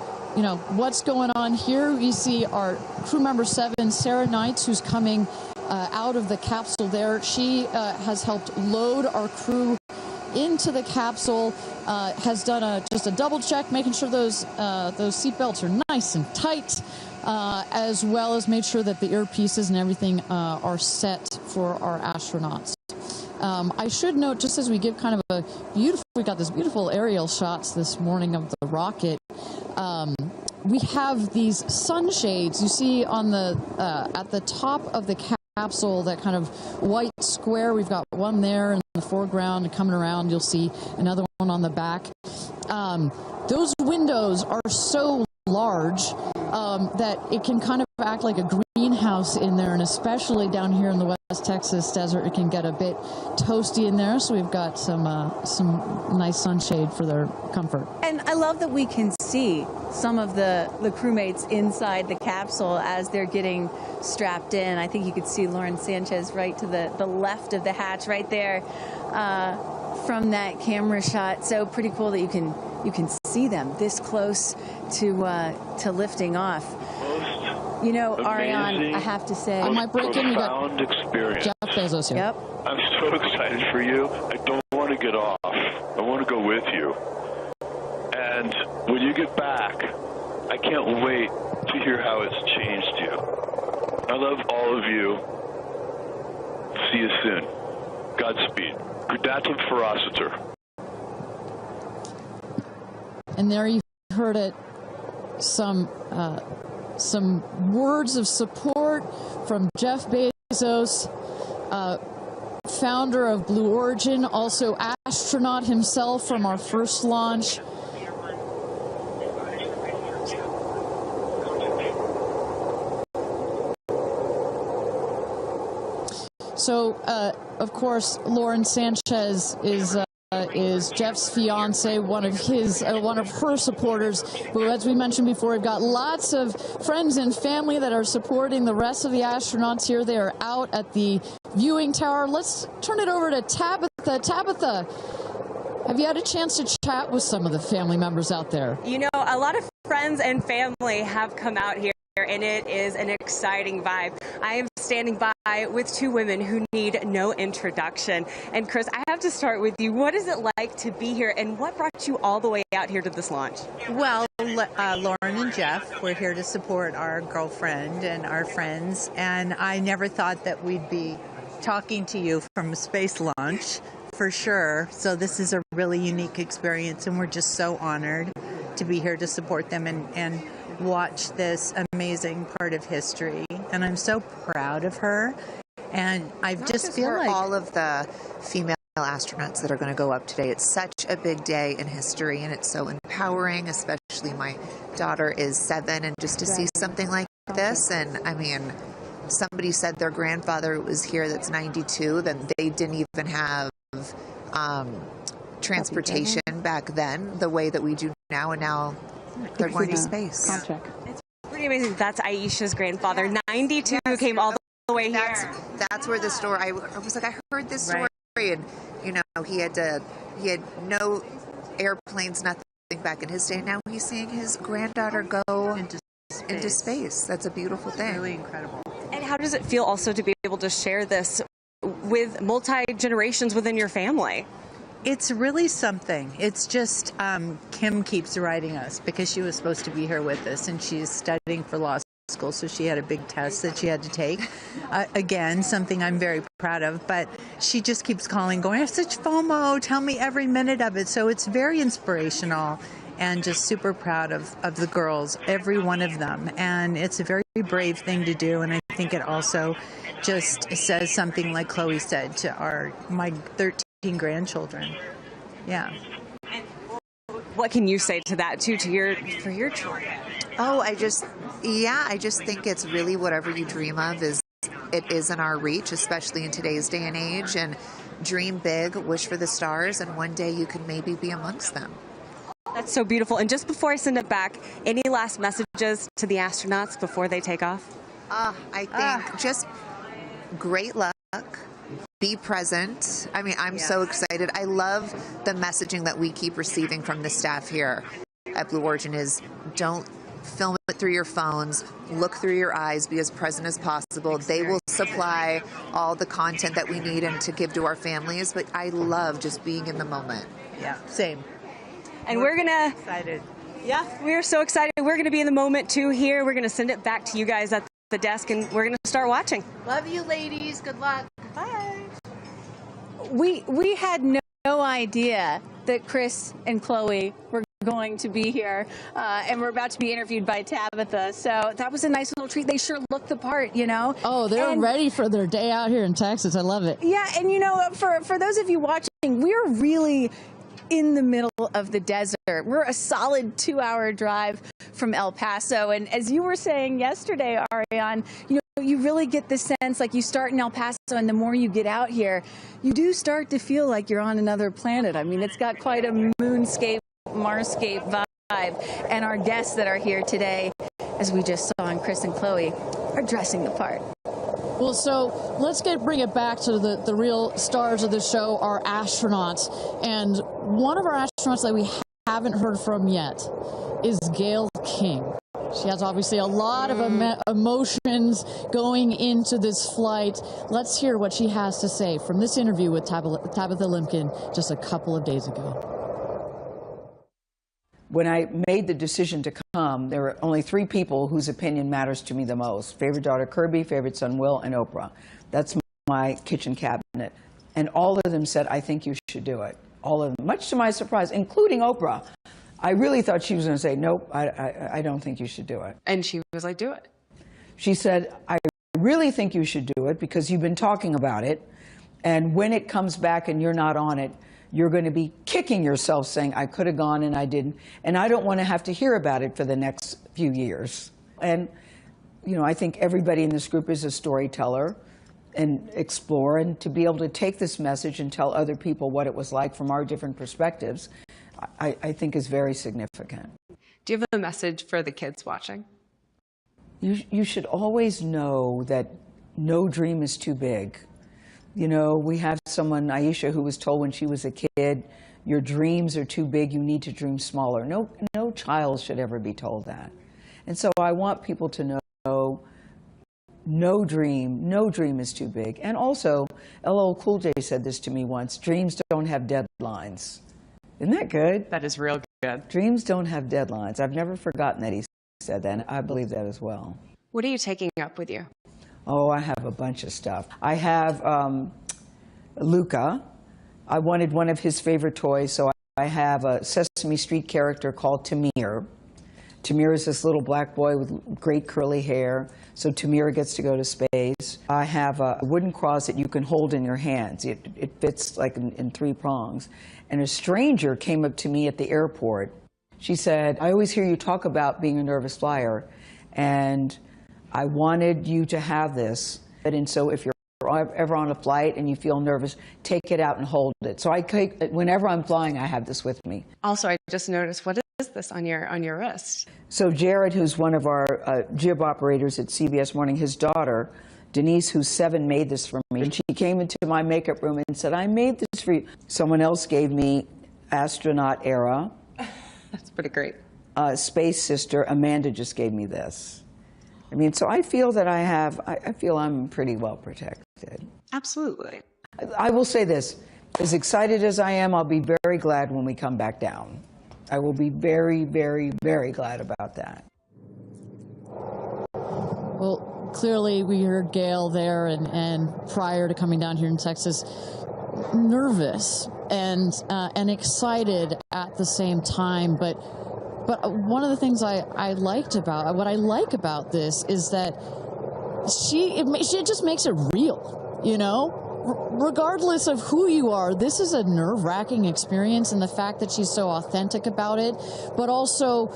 what's going on here. We see our crew member 7, Sarah Knights, who's coming out of the capsule there. She has helped load our crew into the capsule, has done just a double check, making sure those seatbelts are nice and tight, as well as made sure that the earpieces and everything are set for our astronauts. I should note, just as we give kind of a beautiful, we got this beautiful aerial shots this morning of the rocket. We have these sunshades you see on the at the top of the capsule, that kind of white square. We've got one there in the foreground, and coming around you'll see another one on the back. Those windows are so large that it can kind of act like a greenhouse in there, and especially down here in the West Texas desert, it can get a bit toasty in there. So we've got some nice sunshade for their comfort. And I love that we can see some of the crewmates inside the capsule as they're getting strapped in. I think you could see Lauren Sanchez right to the left of the hatch right there from that camera shot. So pretty cool that you can see them this close to lifting off. Ariane, I have to say, I might break in. We got experience. Jeff Bezos here. Yep. I'm so excited for you. I don't want to get off. I want to go with you. And when you get back, I can't wait to hear how it's changed you. I love all of you. See you soon. Godspeed. Gudatum ferociter. And there you heard it. Some words of support from Jeff Bezos, founder of Blue Origin, also astronaut himself from our first launch. So, of course, Lauren Sanchez is Jeff's fiance, one of her supporters. But as we mentioned before, we've got lots of friends and family that are supporting the rest of the astronauts here. They are out at the viewing tower. Let's turn it over to Tabitha. Tabitha, have you had a chance to chat with some of the family members out there? A lot of friends and family have come out here, and it is an exciting vibe. I am standing by with two women who need no introduction. And Chris, I have to start with you. What is it like to be here, and what brought you all the way out here to this launch? Well, Lauren and Jeff, we're here to support our girlfriend and our friends, and I never thought that we'd be talking to you from a space launch, for sure. So this is a really unique experience, and we're just so honored to be here to support them and watch this amazing part of history. And I'm so proud of her, and I just feel like all of the female astronauts that are going to go up today. It's such a big day in history, and it's so empowering, especially my daughter is 7, and just to see something like this. And I mean, somebody said their grandfather was here that's 92, then they didn't even have transportation back then the way that we do now, and now they're going to space. It's pretty amazing. That's Aisha's grandfather, 92, came all the way here. That's where the story, I was like, I heard this story, and you know, he had no airplanes, nothing back in his day. Now he's seeing his granddaughter go into space. That's a beautiful thing. Really incredible. And how does it feel also to be able to share this with multi-generations within your family? It's really something. It's just Kim keeps writing us because she was supposed to be here with us, and she's studying for law school, so she had a big test that she had to take. Again, something I'm very proud of, but she just keeps calling, going, I have such FOMO, tell me every minute of it. So it's very inspirational, and just super proud of the girls, every one of them. And it's a very brave thing to do, and I think it also just says something, like Chloe said, to my 13 grandchildren. Yeah. And what can you say to that too, for your children? Oh, I just think it's really whatever you dream of is in our reach, especially in today's day and age. And dream big, wish for the stars, and one day you can maybe be amongst them. That's so beautiful. And just before I send it back, any last messages to the astronauts before they take off? I think just great luck. Be present. I mean, I'm so excited. I love the messaging that we keep receiving from the staff here at Blue Origin is don't film it through your phones, look through your eyes, be as present as possible. They will supply all the content that we need and to give to our families, but I love just being in the moment. Yeah, same. And we're gonna excited. Yeah, we're so excited. We're gonna be in the moment too here. We're gonna send it back to you guys at the desk, and we're gonna start watching. Love you, ladies. Good luck. Bye. We had no idea that Chris and Chloe were going to be here, and we're about to be interviewed by Tabitha. So that was a nice little treat. They sure look the part, you know. Oh, they're ready for their day out here in Texas. I love it. Yeah, and you know, for those of you watching, we're really in the middle of the desert. We're a solid 2-hour drive from El Paso, and as you were saying yesterday, Ariane, you know, you really get the sense, like, you start in El Paso, and the more you get out here, you do start to feel like you're on another planet. I mean, it's got quite a moonscape, Marscape vibe. And our guests that are here today, as we just saw in Chris and Chloe, are dressing the part. Well, so let's bring it back to the real stars of the show, our astronauts. And one of our astronauts that we haven't heard from yet is Gayle King. She has obviously a lot of emotions going into this flight. Let's hear what she has to say from this interview with Tabitha Limpkin just a couple of days ago. When I made the decision to come, there were only 3 people whose opinion matters to me the most. Favorite daughter Kirby, favorite son Will, and Oprah. That's my kitchen cabinet. And all of them said, I think you should do it. All of them, much to my surprise, including Oprah. I really thought she was going to say, nope, I don't think you should do it. And she was like, do it. She said, I really think you should do it because you've been talking about it. And when it comes back and you're not on it, you're going to be kicking yourself saying, I could have gone and I didn't. And I don't want to have to hear about it for the next few years. And, you know, I think everybody in this group is a storyteller and explore, and to be able to take this message and tell other people what it was like from our different perspectives, I think is very significant. Do you have a message for the kids watching? You should always know that no dream is too big. You know, we have someone, Aisha, who was told when she was a kid, your dreams are too big, you need to dream smaller. No child should ever be told that. And so I want people to know no dream is too big. And also, LL Cool J said this to me once, dreams don't have deadlines. Isn't that good? That is real good. Dreams don't have deadlines. I've never forgotten that he said that, and I believe that as well. What are you taking up with you? Oh, I have a bunch of stuff. I have Luca. I wanted one of his favorite toys, so I have a Sesame Street character called Tamir. Tamir is this little black boy with great curly hair, so Tamir gets to go to space. I have a wooden cross that you can hold in your hands. It fits like in 3 prongs. And a stranger came up to me at the airport. She said, I always hear you talk about being a nervous flyer, and I wanted you to have this. And so if you're ever on a flight and you feel nervous, take it out and hold it. So whenever I'm flying, I have this with me. Also, I just noticed, what is this on your wrist? So Jared, who's one of our jib operators at CBS Morning, his daughter, Denise, who's 7, made this for me. And she came into my makeup room and said, I made this for you. Someone else gave me Astronaut era. That's pretty great. Space Sister, Amanda just gave me this. I mean, so I feel that I feel I'm pretty well protected. Absolutely. I will say this, as excited as I am, I'll be very glad when we come back down. I will be very, very, very glad about that. Well, clearly we heard Gail there, and prior to coming down here in Texas, nervous and excited at the same time. But one of the things I like about this is that she just makes it real, you know? Regardless of who you are, this is a nerve-wracking experience, and the fact that she's so authentic about it, but also,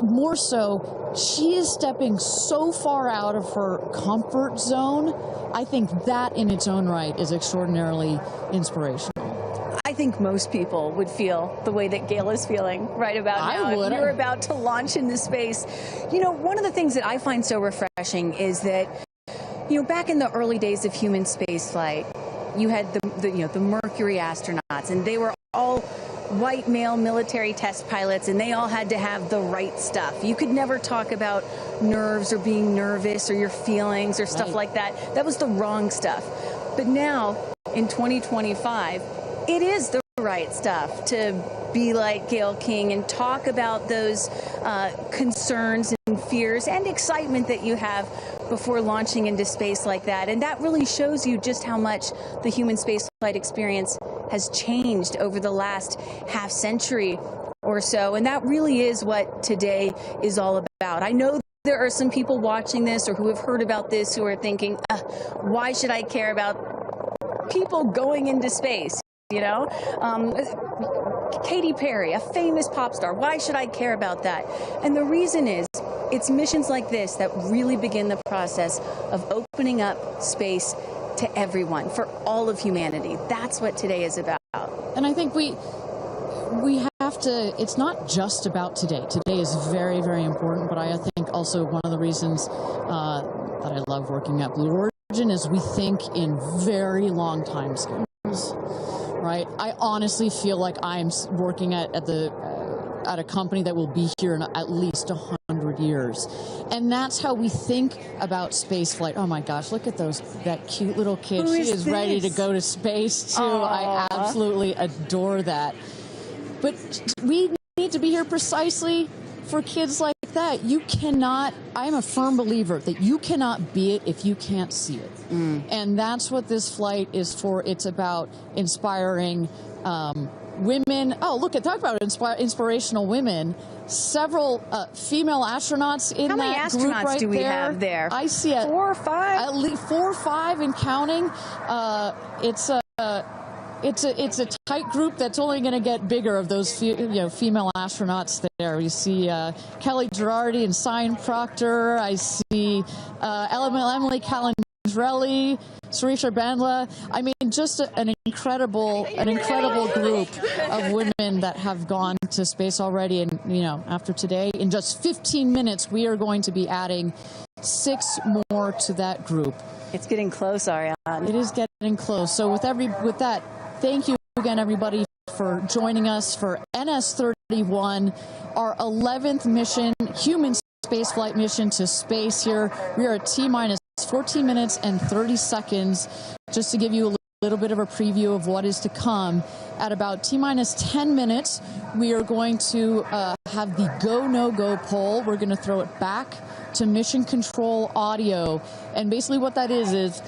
more so, she is stepping so far out of her comfort zone. I think that in its own right is extraordinarily inspirational. I think most people would feel the way that Gail is feeling right about now. I would. If you're about to launch into space. You know, one of the things that I find so refreshing is that, you know, back in the early days of human spaceflight, you had the Mercury astronauts, and they were all white male military test pilots, and they all had to have the right stuff. You could never talk about nerves or being nervous or your feelings or stuff like that. That was the wrong stuff. But now, in 2025, it is the right stuff to be like Gayle King and talk about those concerns and fears and excitement that you have before launching into space like that. And that really shows you just how much the human spaceflight experience has changed over the last half century or so. And that really is what today is all about. I know there are some people watching this or who have heard about this who are thinking, why should I care about people going into space? You know, Katy Perry, a famous pop star. Why should I care about that? And the reason is, it's missions like this that really begin the process of opening up space to everyone, for all of humanity. That's what today is about. And I think we have to, it's not just about today. Today is very, very important, but I think also one of the reasons that I love working at Blue Origin is we think in very long time scales. Right? I honestly feel like I'm working at a company that will be here in at least 100 years. And that's how we think about space flight. Oh my gosh, look at that cute little kid. She is ready to go to space too. Aww. I absolutely adore that. But we need to be here precisely for kids like that. You cannot, I'm a firm believer that you cannot be it if you can't see it. And that's what this flight is for. It's about inspiring women. Oh, look, talk about inspirational women. Several female astronauts in that group right there. How many astronauts do we have there? I see 4 or 5? At least 4 or 5 and counting. It's a tight group that's only going to get bigger of those female astronauts there. You see Kelly Girardi and Cyan Proctor. I see Emily Calandrelli, Sarisha Bandla. I mean, just an incredible group of women that have gone to space already. And you know, after today, in just 15 minutes, we are going to be adding 6 more to that group. It's getting close, Ariane. It is getting close. So with that. Thank you again, everybody, for joining us for NS-31, our 11th mission, human spaceflight mission to space here. We are at T-minus 14 minutes and 30 seconds. Just to give you a little bit of a preview of what is to come, at about T-minus 10 minutes, we are going to have the go, no-go poll. We're going to throw it back to mission control audio. And basically what that is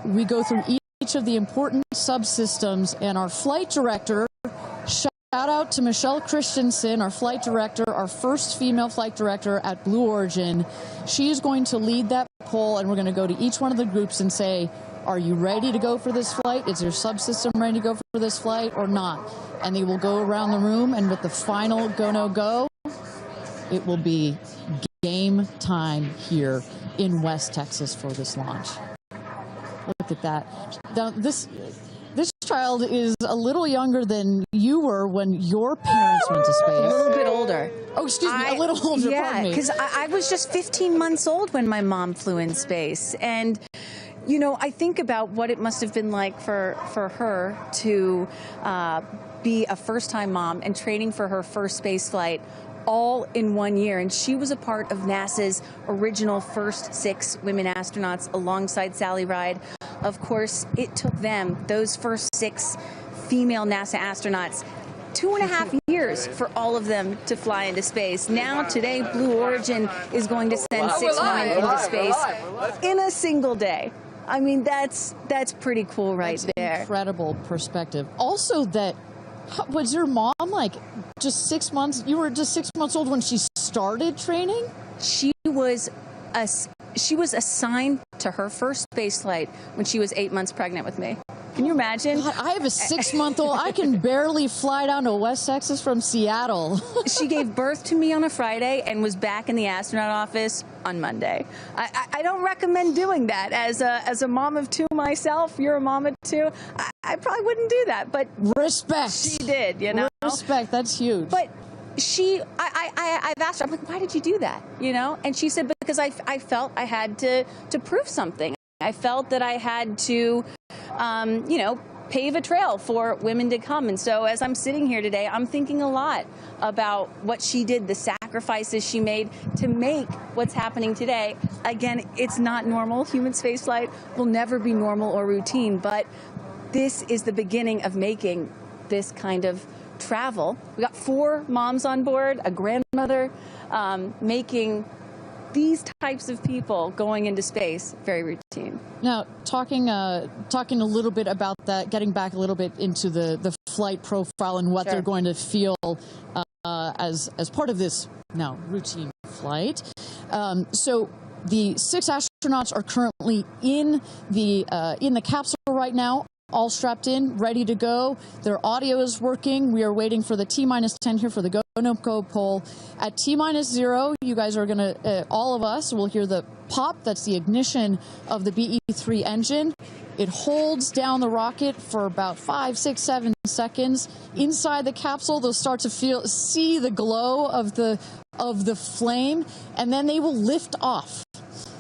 we go through each of the important subsystems, and our flight director out to Michelle Christensen, our flight director, our first female flight director at Blue Origin. She is going to lead that poll, and we're going to go to each one of the groups and say, are you ready to go for this flight? Is your subsystem ready to go for this flight or not? And they will go around the room, and with the final go, no, go, it will be game time here in West Texas for this launch. Look at that. Now, this child is a little younger than you were when your parents went to space. A little bit older. Oh, excuse me, a little older, pardon me. Yeah, because I was just 15 months old when my mom flew in space. And, you know, I think about what it must have been like for her to be a first-time mom and training for her first space flight all in 1 year. And she was a part of NASA's original first 6 women astronauts alongside Sally Ride. Of course, it took them, those first 6 female NASA astronauts, 2.5 years for all of them to fly into space. Now, today, Blue Origin is going to send 6 women into space in a single day. I mean, that's pretty cool right there. Incredible perspective. Also, that was your mom like just 6 months? You were just 6 months old when she started training? She was assigned to her first space flight when she was 8 months pregnant with me. Can you imagine? God, I have a 6-month-old. I can barely fly down to West Texas from Seattle. She gave birth to me on a Friday and was back in the astronaut office on Monday. I don't recommend doing that. As a mom of 2 myself, you're a mom of 2, I probably wouldn't do that. But respect. She did, you know? Respect, that's huge. But I've asked her, I'm like, why did you do that? You know? And she said, because I felt I had to prove something. I felt that I had to, you know, pave a trail for women to come. And so as I'm sitting here today, I'm thinking a lot about what she did, the sacrifices she made to make what's happening today. Again, it's not normal. Human spaceflight will never be normal or routine, but this is the beginning of making this kind of travel. We got 4 moms on board, a grandmother, making these types of people going into space very routine. Now, talking a little bit about that, getting back a little bit into the flight profile and what they're going to feel as part of this now routine flight. So the 6 astronauts are currently in the capsule right now, all strapped in, ready to go. Their audio is working. We are waiting for the T-10 here for the go-no-go poll. At T-0, you guys are going to, all of us will hear the pop. That's the ignition of the BE-3 engine. It holds down the rocket for about 5, 6, 7 seconds. Inside the capsule, they'll start to see the glow of the flame, and then they will lift off.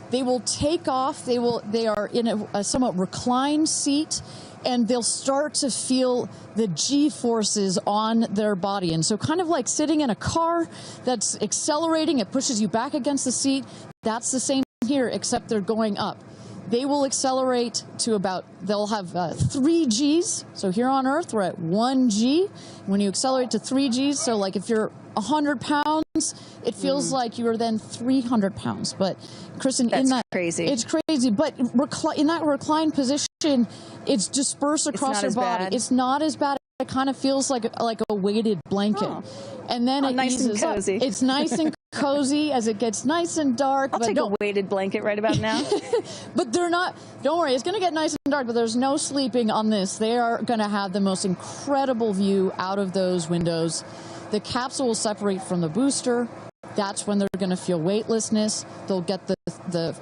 They will take off. They are in a somewhat reclined seat, and they'll start to feel the G-forces on their body. And so kind of like sitting in a car that's accelerating, it pushes you back against the seat. That's the same here, except they're going up. They will accelerate to they'll have 3 Gs. So here on Earth, we're at 1 G. When you accelerate to 3 Gs, so like if you're 100 pounds, it feels like you are then 300 pounds. But Kristen, crazy. It's crazy. But in that reclined position, it's dispersed across your body. It's not as bad. It kind of feels like a weighted blanket. And then it nice eases and cozy. up. It's nice and cozy as it gets nice and dark. I'll take a weighted blanket right about now. But they're not, don't worry, it's going to get nice and dark, but there's no sleeping on this. They are going to have the most incredible view out of those windows. The capsule will separate from the booster. That's when they're going to feel weightlessness. They'll get the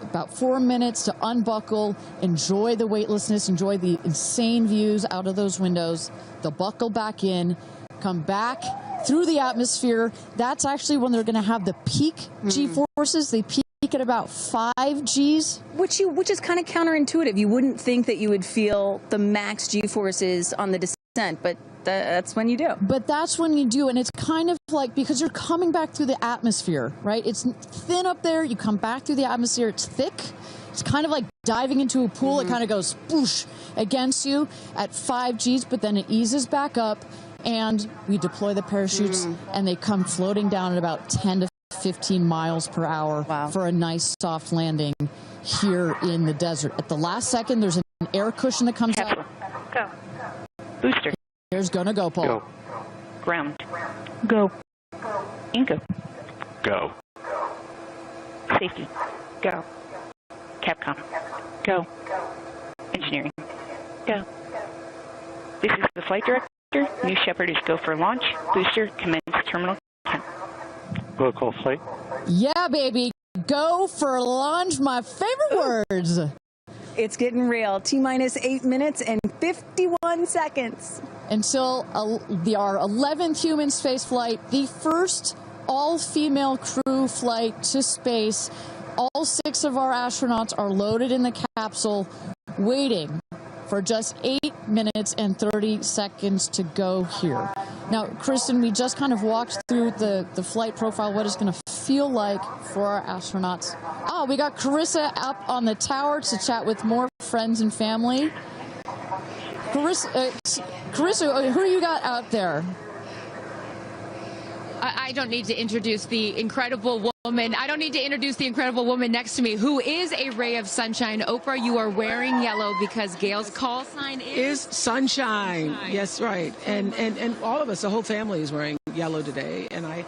about 4 minutes to unbuckle, enjoy the weightlessness, enjoy the insane views out of those windows. They'll buckle back in, come back through the atmosphere. That's actually when they're going to have the peak G-forces. They peak at about 5 Gs. Which is kind of counterintuitive. You wouldn't think that you would feel the max G-forces on the descent, but that's when you do. But that's when you do, and it's kind of like, because you're coming back through the atmosphere, right? It's thin up there, you come back through the atmosphere, it's thick. It's kind of like diving into a pool. It kind of goes spoosh against you at 5 Gs, but then it eases back up, and we deploy the parachutes, and they come floating down at about 10 to 15 miles per hour for a nice soft landing here in the desert. At the last second, there's an air cushion that comes Capsule. up. Go. Booster. Here's gonna go, Paul. Go. Ground. Go. And go. Go. Safety. Go. Capcom. Go. Engineering. Go. This is the flight director. New Shepard is go for launch. Booster commence terminal 10. Protocol flight. Yeah, baby. Go for launch. My favorite words. It's getting real. T-minus 8 minutes and 51 seconds. Until our 11th human space flight, the first all-female crew flight to space. All 6 of our astronauts are loaded in the capsule, waiting for just 8 minutes and 30 seconds to go here. Now, Kristen, we just kind of walked through the flight profile, what it's going to feel like for our astronauts. Oh, we got Carissa up on the tower to chat with more friends and family. Carissa, who you got out there? I don't need to introduce the incredible woman. I don't need to introduce the incredible woman next to me, who is a ray of sunshine. Oprah, you are wearing yellow because Gail's call sign is sunshine. Yes, right. And all of us, the whole family is wearing yellow today. And I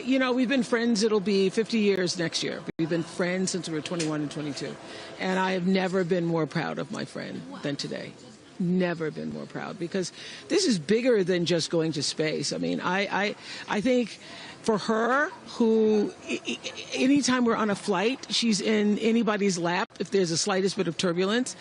you know, we've been friends. It'll be 50 years next year. We've been friends since we were 21 and 22. And I have never been more proud of my friend than today. Never been more proud, because this is bigger than just going to space. I mean, I think for her, who anytime we're on a flight, she's in anybody's lap if there's the slightest bit of turbulence,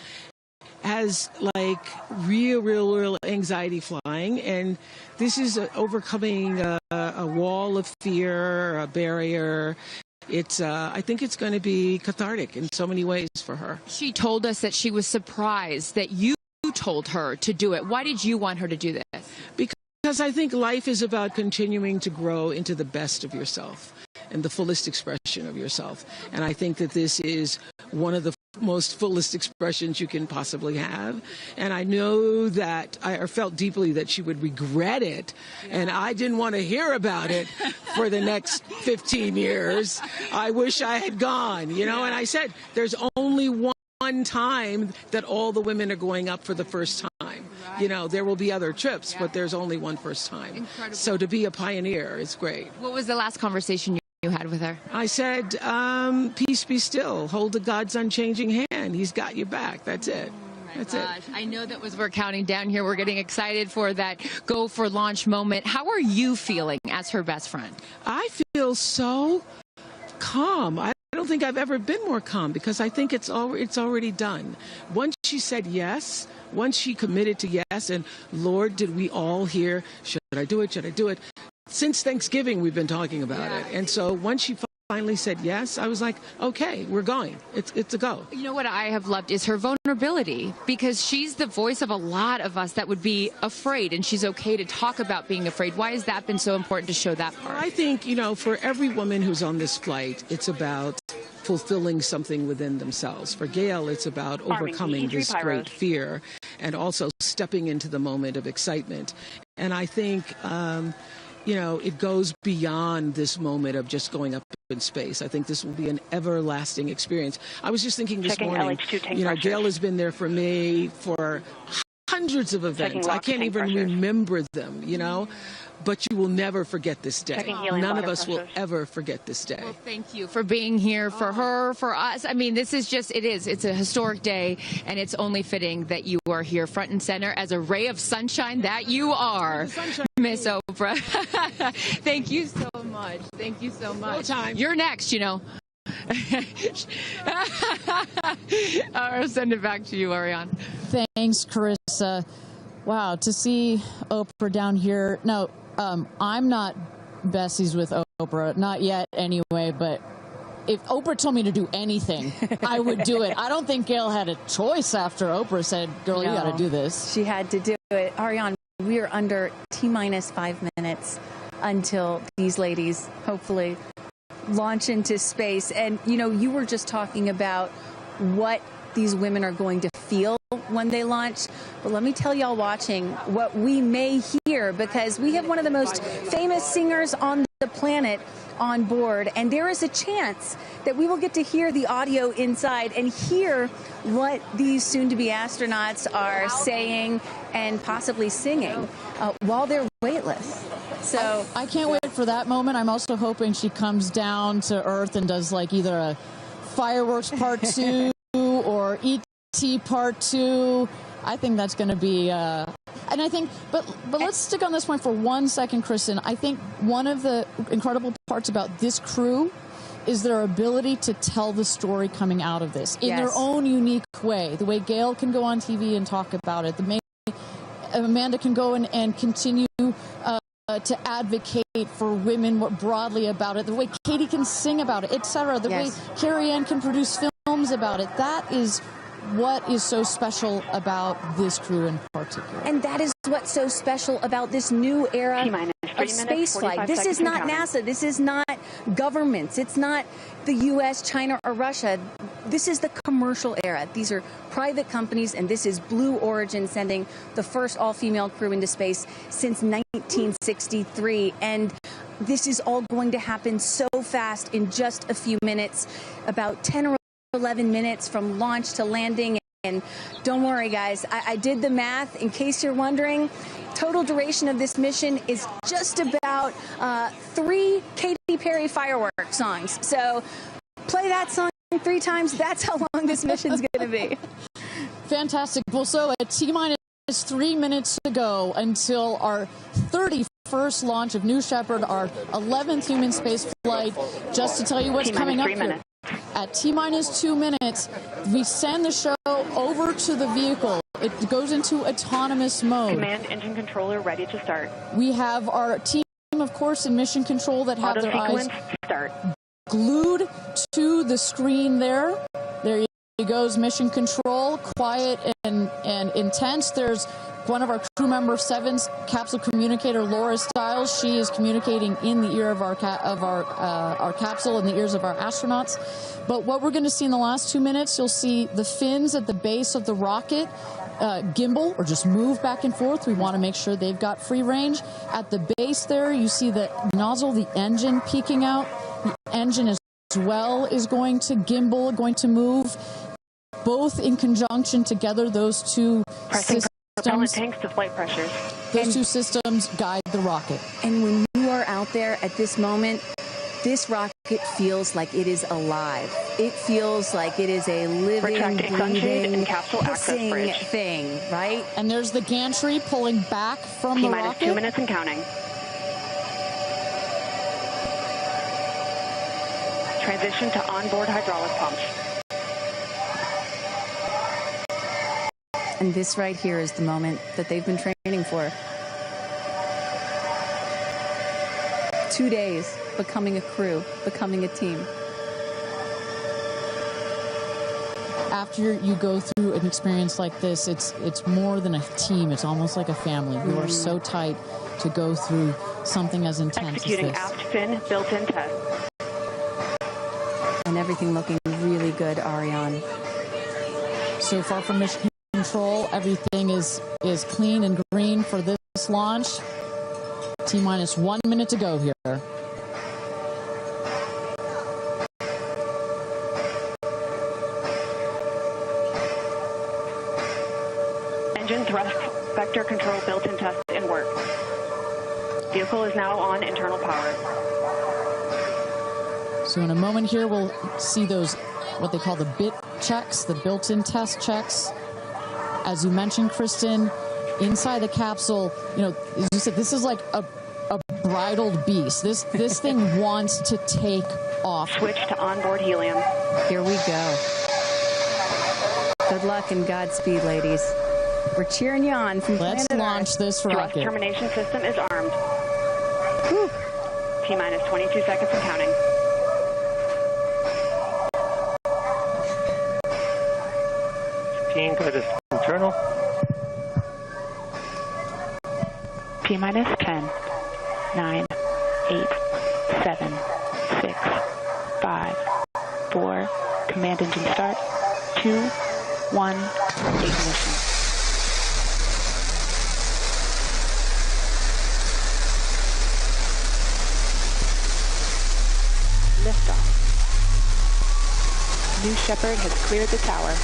has like real anxiety flying, and this is overcoming a wall of fear, a barrier. It's I think it's going to be cathartic in so many ways for her. She told us that she was surprised that you told her to do it. Why did you want her to do this? Because I think life is about continuing to grow into the best of yourself and the fullest expression of yourself. And I think that this is one of the most fullest expressions you can possibly have. And I know that I felt deeply that she would regret it. And I didn't want to hear about it for the next 15 years. I wish I had gone, you know, and I said, there's only one time that all the women are going up for the first time. Right. You know, there will be other trips, but there's only one first time. Incredible. So to be a pioneer is great. What was the last conversation you had with her? I said, peace be still. Hold the God's unchanging hand. He's got your back. That's it. That's it. I know that as we're counting down here, we're getting excited for that go for launch moment. How are you feeling as her best friend? I feel so calm. I don't think I've ever been more calm, because I think it's already done. Once she said yes, once she committed to yes, and Lord, did we all hear, should I do it, should I do it? Since Thanksgiving, we've been talking about it. And so once she finally said yes, I was like, okay, we're going. It's a go. You know what I have loved is her vulnerability, because she's the voice of a lot of us that would be afraid, and she's okay to talk about being afraid. Why has that been so important to show that part? I think, you know, for every woman who's on this flight, it's about fulfilling something within themselves. For Gail, it's about overcoming this great fear and also stepping into the moment of excitement. And I think, you know, it goes beyond this moment of just going up in space. I think this will be an everlasting experience. I was just thinking this morning, you know, Gail has been there for me for hundreds of events. I can't even remember them, you know. But you will never forget this day. None of us will ever forget this day. Well, thank you for being here, for her, for us. I mean, this is just, it's a historic day, and it's only fitting that you are here front and center as a ray of sunshine that you are, Miss Oprah. Thank you so much. Thank you so much. You're next, you know. I'll send it back to you, Ariane. Thanks, Carissa. Wow, to see Oprah down here. No, I'm not besties with Oprah, not yet anyway, but if Oprah told me to do anything, I would do it. I don't think Gail had a choice after Oprah said, girl, you got to do this. She had to do it. Ariane, we are under T-minus 5 minutes until these ladies hopefully launch into space. And, you know, you were just talking about what these women are going to feel when they launch. But let me tell y'all watching what we may hear, because we have one of the most famous singers on the planet on board, and there is a chance that we will get to hear the audio inside and hear what these soon-to-be astronauts are saying and possibly singing while they're weightless. So I can't wait for that moment. I'm also hoping she comes down to Earth and does like either a fireworks part 2 or E.T. part 2. I think that's going to be, and I think, but let's stick on this point for 1 second, Kristen. I think one of the incredible parts about this crew is their ability to tell the story coming out of this in their own unique way. The way Gail can go on TV and talk about it. Amanda can go and continue to advocate for women more broadly about it. The way Katy can sing about it, etc. The way Kerianne can produce films about it. That is what is so special about this crew in particular. And that is what's so special about this new era of space flight. This is not NASA. This is not governments. It's not the U.S., China, or Russia. This is the commercial era. These are private companies, and this is Blue Origin sending the first all-female crew into space since 1963. And this is all going to happen so fast in just a few minutes, about 10 or 11 minutes from launch to landing. And don't worry, guys, I did the math. In case you're wondering, total duration of this mission is just about 3 Katy Perry fireworks songs. So play that song 3 times. That's how long this mission's going to be. Fantastic. Well, so at T-minus 3 minutes to go until our 31st launch of New Shepard, our 11th human space flight. Just to tell you what's coming up here. At T-minus 2 minutes, we send the show over to the vehicle. It goes into autonomous mode. Command engine controller ready to start. We have our team, of course, in mission control that have their eyes glued to the screen there. There he goes, mission control, quiet and intense. There's one of our crew member 7's capsule communicator, Laura Stiles. She is communicating in the ear of our capsule, in the ears of our astronauts. But what we're going to see in the last 2 minutes, you'll see the fins at the base of the rocket gimbal or just move back and forth. We want to make sure they've got free range. At the base there, you see the nozzle, the engine peeking out. The engine as well is going to gimbal, going to move. Both in conjunction together, those two systems. Propellant tanks to flight pressures. Those two systems guide the rocket. And when you are out there at this moment, this rocket feels like it is alive. It feels like it is a living, breathing, hissing thing, right? And there's the gantry pulling back from the rocket. T-minus 2 minutes and counting. Transition to onboard hydraulic pumps. And this right here is the moment that they've been training for. 2 days, becoming a crew, becoming a team. After you go through an experience like this, it's more than a team. It's almost like a family. You are so tight to go through something as intense Executing as this. aft fin built-in test. And everything looking really good, Ariane. So far from mission control, everything is clean and green for this launch. T-minus 1 minute to go here. Engine thrust vector control built-in test in work. Vehicle is now on internal power. So in a moment here, we'll see those, what they call the bit checks, the built-in test checks. As you mentioned, Kristen, inside the capsule, you know, as you said, this is like a bridled beast. This thing wants to take off. Switch to onboard helium. Here we go. Good luck and Godspeed, ladies. We're cheering you on from Let's planet launch Earth. this Thrust rocket. termination system is armed. T-minus 22 seconds and counting. Go to internal. T-minus 10, 9, 8, 7, 6, 5, 4, command engine start, 2, 1, ignition. New Shepard has cleared the tower.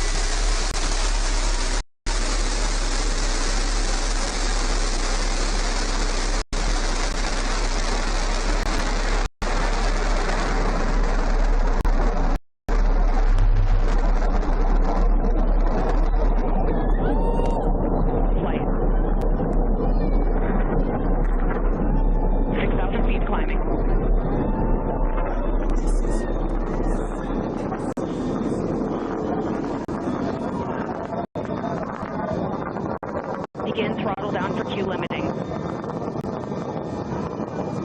Begin throttle down for Q limiting.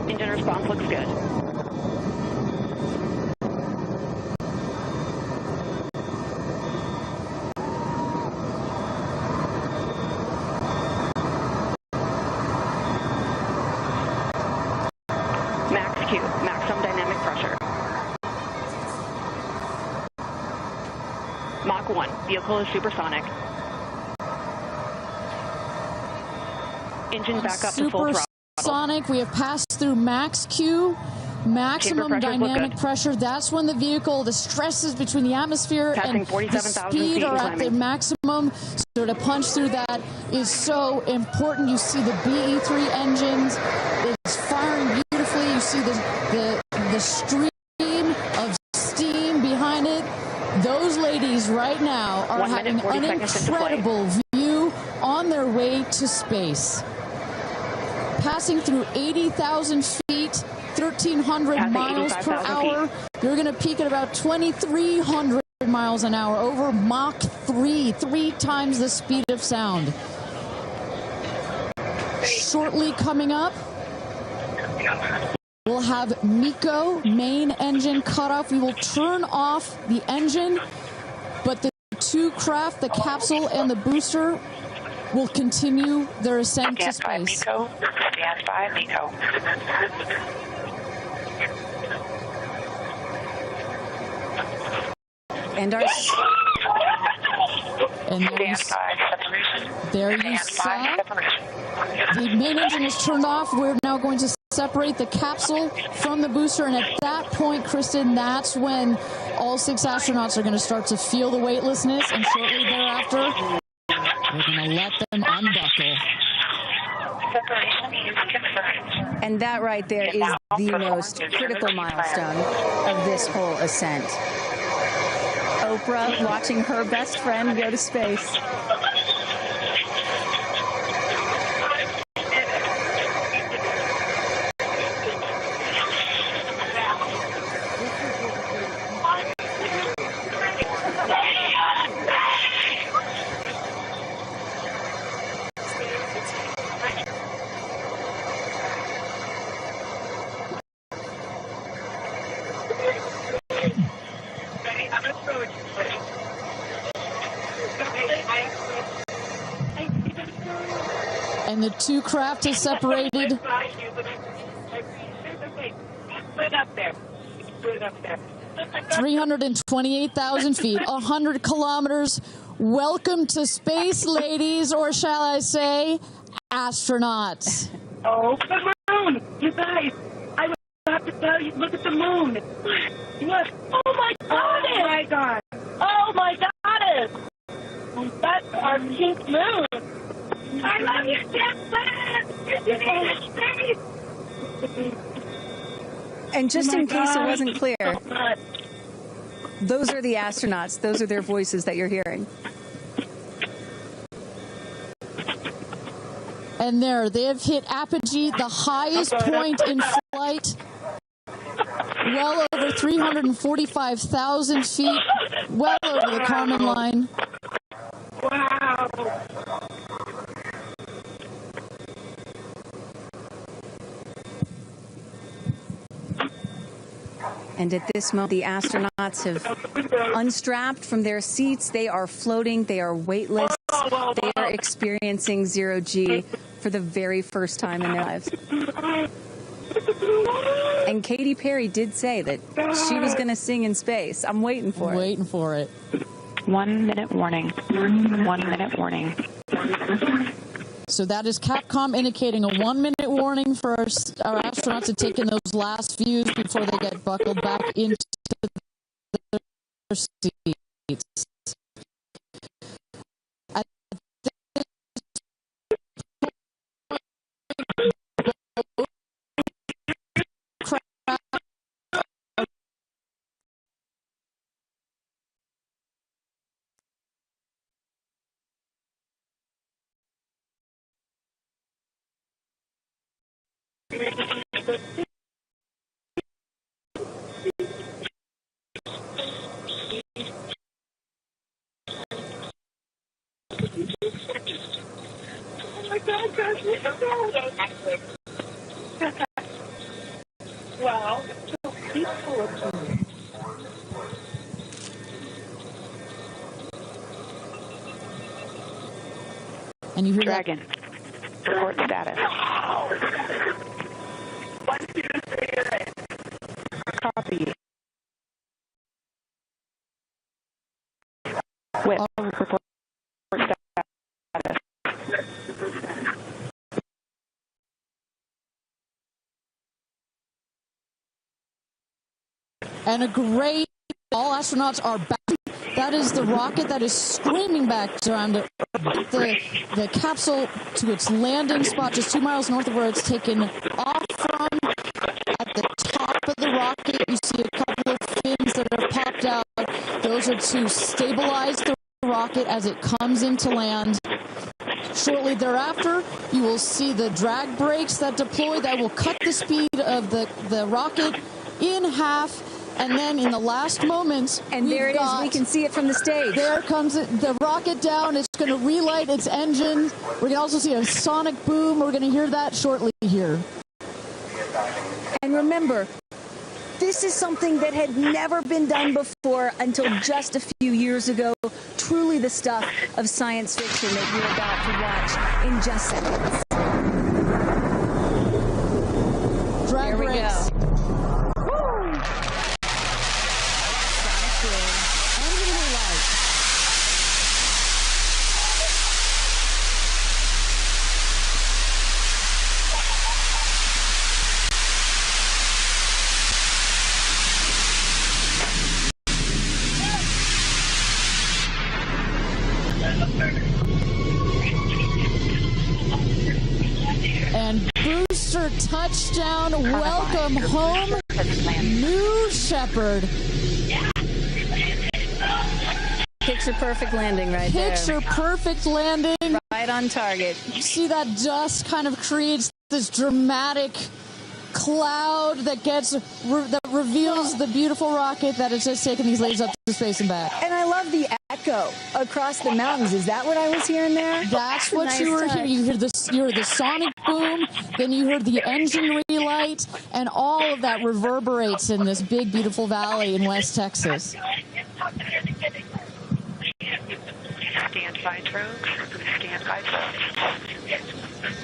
Engine response looks good. Max Q, maximum dynamic pressure. Mach 1, vehicle is supersonic. Engine back up to full throttle. Supersonic, we have passed through max Q, maximum dynamic pressure. That's when the vehicle, the stresses between the atmosphere and the speed are at the maximum. So to punch through that is so important. You see the BE3 engines, it's firing beautifully. You see the stream of steam behind it. Those ladies right now are having an incredible view on their way to space. Passing through 80,000 feet, 1,300 miles per hour. You're going to peak at about 2,300 miles an hour over Mach 3, 3 times the speed of sound. Shortly coming up, we'll have MECO, main engine cutoff. We will turn off the engine, but the two craft, the capsule and the booster, will continue their ascent to space. Stand by, MECO. And our... And there you saw the main engine is turned off. We're now going to separate the capsule from the booster, and at that point, Kristen, that's when all 6 astronauts are going to start to feel the weightlessness, and shortly thereafter, we're going to let them unbuckle. And that right there is the most critical milestone of this whole ascent. Oprah watching her best friend go to space. And the two craft is separated. 328,000 feet, 100 kilometers. Welcome to space, ladies, or shall I say, astronauts. Oh, the moon! You guys, I have to tell you, look at the moon. Look. Oh, my God. Oh, my God. Oh, my goddess. That's our pink moon. I love you, Jeff Bezos. And just in case it wasn't clear, those are the astronauts. Those are their voices that you're hearing. And there, they have hit apogee, the highest point in flight. Well over 345,000 feet, well over the Kármán line. Wow. And at this moment, the astronauts have unstrapped from their seats. They are floating. They are weightless. They are experiencing zero-G for the very first time in their lives. And Katy Perry did say that she was going to sing in space. I'm waiting for it. Waiting for it. 1 minute warning. 1 minute warning. So that is Capcom indicating a 1 minute warning for our astronauts to take in those last views before they get buckled back into the seats. Wow. And you hear Dragon. Report status. Copy. With report status. And a great, all astronauts are back. That is the rocket that is screaming back down to the capsule to its landing spot just 2 miles north of where it's taken off from. At the top of the rocket, you see a couple of fins that are popped out. Those are to stabilize the rocket as it comes into land. Shortly thereafter, you will see the drag brakes that deploy that will cut the speed of the rocket in half. And then in the last moments, and there it is. We can see it from the stage. There comes the rocket down. It's going to relight its engine. We're going to also see a sonic boom. We're going to hear that shortly here. And remember, this is something that had never been done before until just a few years ago. Truly the stuff of science fiction that you're about to watch in just seconds. Drag brakes. And booster touchdown, welcome home, New Shepard. Picture perfect landing right there. Picture perfect landing. Right on target. You see that dust kind of creates this dramatic cloud that reveals the beautiful rocket that has just taken these ladies up to space and back. And I love the echo across the mountains. Is that what I was hearing there? That's what you were hearing. You heard the sonic boom, then you heard the engine relight, and all of that reverberates in this big, beautiful valley in West Texas. Stand by drogues. Stand by drogues.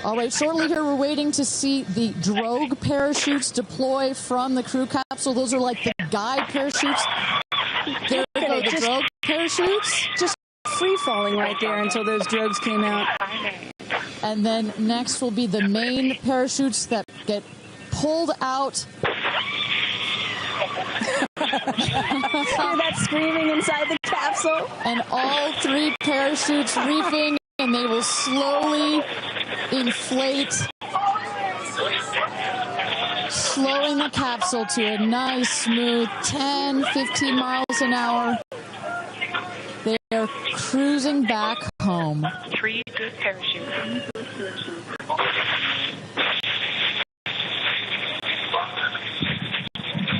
All right, shortly here, we're waiting to see the drogue parachutes deploy from the crew capsule. Those are like the guide parachutes. There we go, the drogue parachutes. Just free-falling right there until those drogues came out. And then next will be the main parachutes that get pulled out. Hear that screaming inside the capsule? And all three parachutes reefing, and they will slowly inflate, slowing the capsule to a nice, smooth 10, 15 miles an hour. They are cruising back home. 3 good parachutes.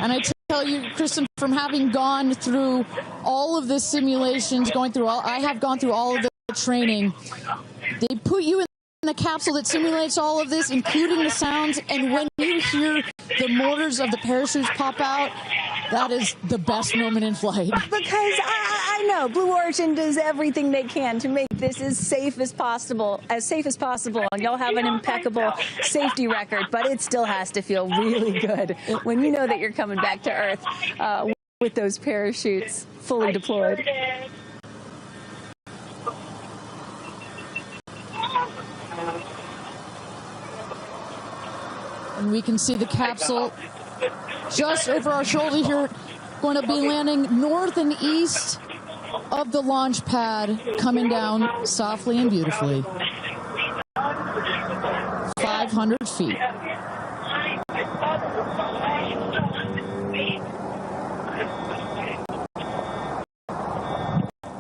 And I tell you, Kristen, from having gone through all of the simulations, I have gone through all of the training. They put you in the capsule that simulates all of this, including the sounds, and when you hear the motors of the parachutes pop out, that is the best moment in flight. Because I know Blue Origin does everything they can to make this as safe as possible, and y'all have an impeccable safety record, but it still has to feel really good when you know that you're coming back to Earth with those parachutes fully deployed. And we can see the capsule just over our shoulder here going to be landing north and east of the launch pad, coming down softly and beautifully. 500 feet.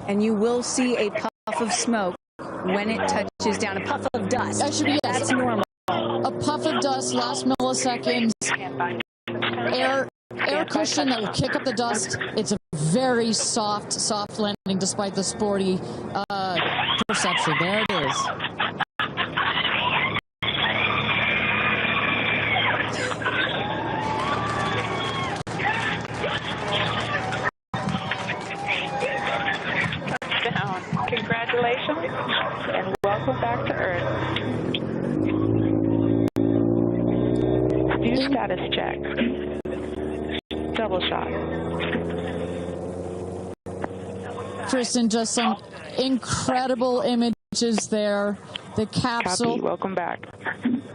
And you will see a puff of smoke when it touches down, a puff of dust. That should be That's normal. A puff of dust, last milliseconds. Air cushion that will kick up the dust. It's a very soft landing despite the sporty perception. There it is. Congratulations and welcome back to Earth. Do status check. Double shot. Kristen, just some incredible images there. The capsule. Copy. Welcome back.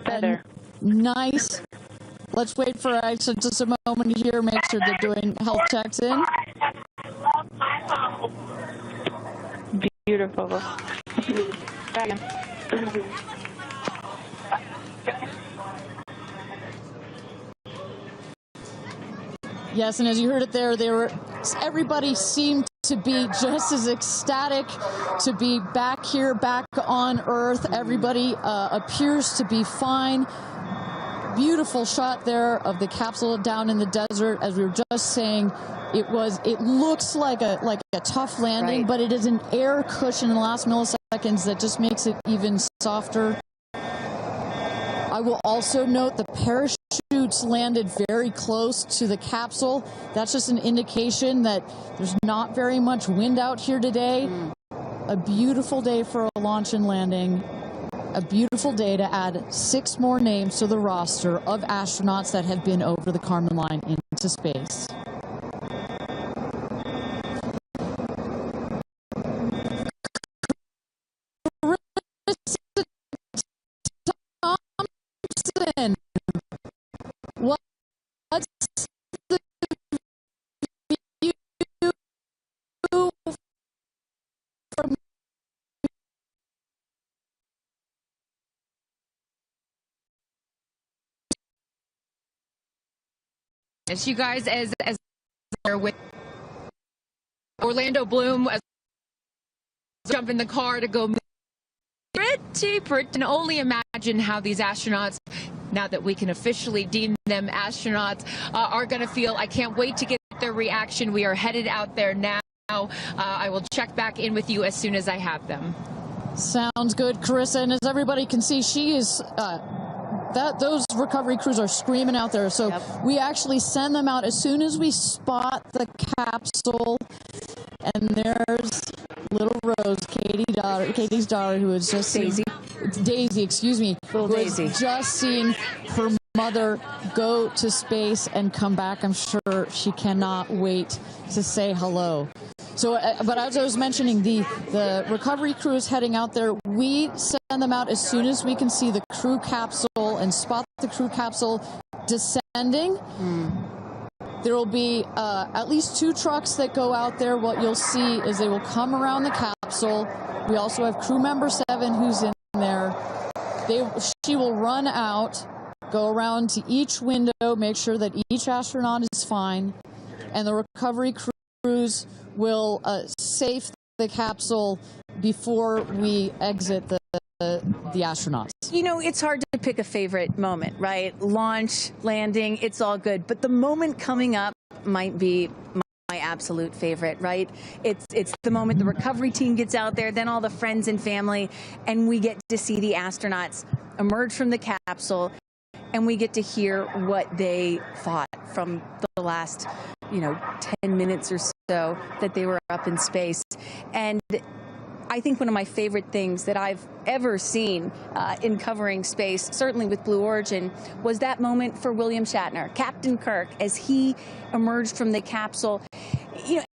Feather. Nice. Let's wait for Aisha just a moment here. Make sure they're doing health checks in. Beautiful. Yes, and as you heard it there, everybody seemed to be just as ecstatic to be back here, back on Earth. Everybody appears to be fine. Beautiful shot there of the capsule down in the desert. As we were just saying, it looks like a tough landing, right, but it is an air cushion in the last milliseconds that just makes it even softer. I will also note the parachutes landed very close to the capsule. That's just an indication that there's not very much wind out here today. A beautiful day for a launch and landing. A beautiful day to add 6 more names to the roster of astronauts that have been over the Kármán line into space. What's the view from as you guys as with Orlando Bloom as jump in the car to go pretty and only imagine how these astronauts, now that we can officially deem them astronauts, are going to feel. I can't wait to get their reaction. We are headed out there now. I will check back in with you as soon as I have them. Sounds good, Carissa. And as everybody can see, she is those recovery crews are screaming out there. So we actually send them out as soon as we spot the capsule. And there's little Rose, Katie's daughter, who is just Daisy, excuse me, who is just seeing her mother go to space and come back. I'm sure she cannot wait to say hello. So, but as I was mentioning, the recovery crew is heading out there. We send them out as soon as we can see the crew capsule and spot the crew capsule descending. There will be at least 2 trucks that go out there. What you'll see is they will come around the capsule. We also have crew member 7 who's in there. She will run out, go around to each window, make sure that each astronaut is fine, and the recovery crews will safe the capsule before we exit the astronauts. You know, it's hard to pick a favorite moment, right? Launch, landing, it's all good. But the moment coming up might be my absolute favorite, right? It's the moment the recovery team gets out there, then all the friends and family, and we get to see the astronauts emerge from the capsule, and we get to hear what they thought from the last, 10 minutes or so that they were up in space. And I think one of my favorite things that I've ever seen in covering space, certainly with Blue Origin, was that moment for William Shatner, Captain Kirk, as he emerged from the capsule.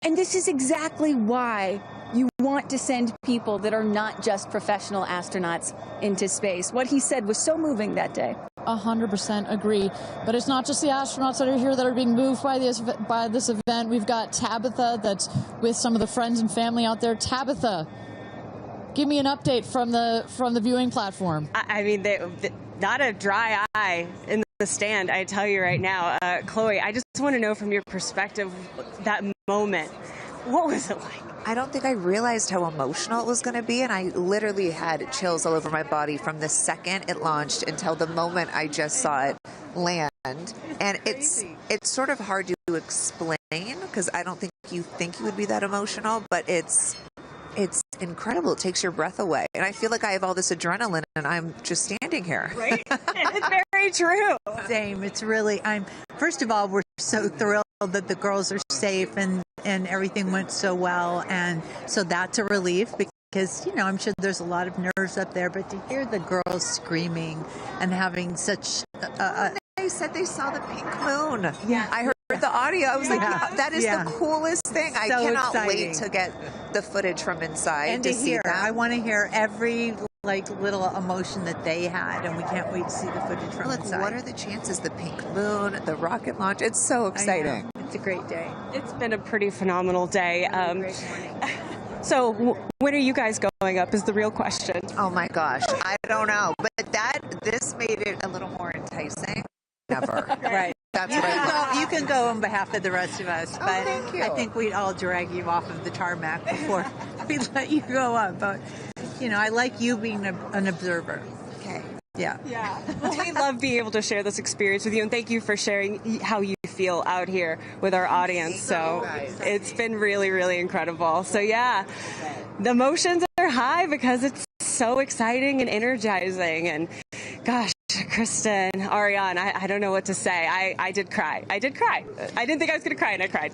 And this is exactly why you want to send people that are not just professional astronauts into space. What he said was so moving that day. 100% agree. But it's not just the astronauts that are here that are being moved by this event. We've got Tabitha that's with some of the friends and family out there. Tabitha, give me an update from the viewing platform. I mean, not a dry eye in the stand, I tell you right now. Chloe, I just want to know from your perspective, that moment, what was it like? I don't think I realized how emotional it was going to be, and I literally had chills all over my body from the second it launched until the moment I just saw it land. And it's sort of hard to explain because I don't think you would be that emotional, but it's incredible. It takes your breath away. And I feel like I have all this adrenaline and I'm just standing here. Right? It's very true. Same. It's really, first of all, we're so thrilled that the girls are safe and everything went so well. And so that's a relief because, you know, I'm sure there's a lot of nerves up there, but to hear the girls screaming and having such they said they saw the pink moon. Yeah. I heard the audio. I was like, that is the coolest thing. I cannot wait to get the footage from inside and to see hear. that. I want to hear every little emotion that they had, and we can't wait to see the footage from inside. What are the chances? The pink moon, the rocket launch. It's so exciting. It's a great day. It's been a pretty phenomenal day. So when are you guys going up is the real question. Oh my gosh, I don't know, but this made it a little more enticing. Never. Right. That's what I want. You can go on behalf of the rest of us, but thank you. I think we'd all drag you off of the tarmac before we let you go up. But, you know, I like you being an observer. Okay. Yeah. Well, we love being able to share this experience with you, and thank you for sharing how you feel out here with our audience. So it's been really, really incredible. So yeah, the emotions are high because it's so exciting and energizing. And gosh, Kristen, Ariane, I don't know what to say. I did cry. I didn't think I was going to cry, and I cried.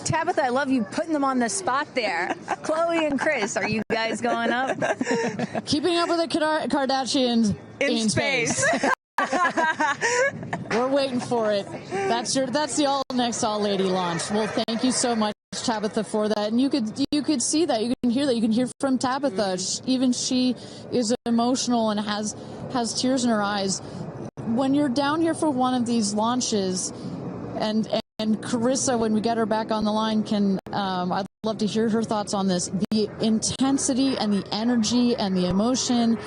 Tabitha, I love you putting them on the spot there. Chloe and Chris, are you guys going up? Keeping up with the Kardashians in space. We're waiting for it. That's the all next all lady launch. Well, thank you so much, Tabitha, for that. And you could see that. You can hear that. You can hear from Tabitha. Even she is emotional and has tears in her eyes. When you're down here for one of these launches, and Carissa, when we get her back on the line, I'd love to hear her thoughts on this. The intensity and the energy and the emotion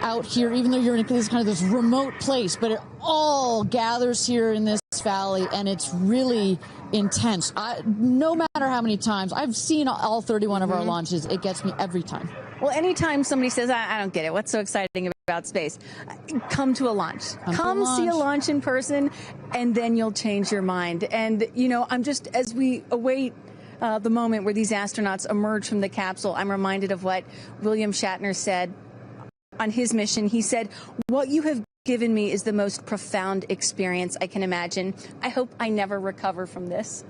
out here, even though you're in this remote place, but it all gathers here in this valley, and it's really intense. No matter how many times I've seen all 31 of our launches, it gets me every time. Well, anytime somebody says, I don't get it, what's so exciting about space? Come to a launch. Come see a launch in person, and then you'll change your mind. And, you know, as we await the moment where these astronauts emerge from the capsule, I'm reminded of what William Shatner said on his mission. He said, "What you have given me is the most profound experience I can imagine. I hope I never recover from this."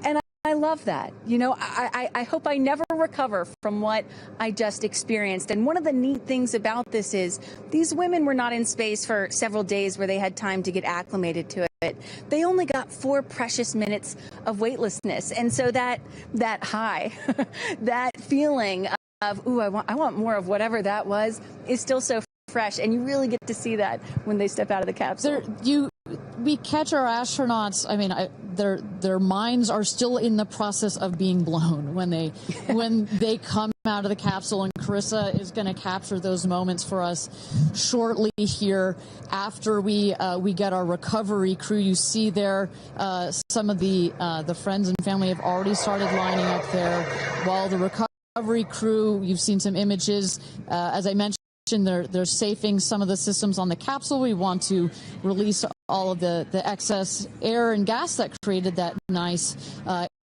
And I love that. You know, I hope I never recover from what I just experienced. And one of the neat things about this is these women were not in space for several days where they had time to get acclimated to it. They only got 4 precious minutes of weightlessness. And so that high, that feeling of, ooh, I want more of whatever that was, is still so fresh. And you really get to see that when they step out of the capsule. We catch our astronauts. I mean, their minds are still in the process of being blown when they come out of the capsule. And Carissa is going to capture those moments for us shortly here after we get our recovery crew. You see there some of the friends and family have already started lining up there, while the recovery crew. You've seen some images, as I mentioned. They're safing some of the systems on the capsule. We want to release all of the excess air and gas that created that nice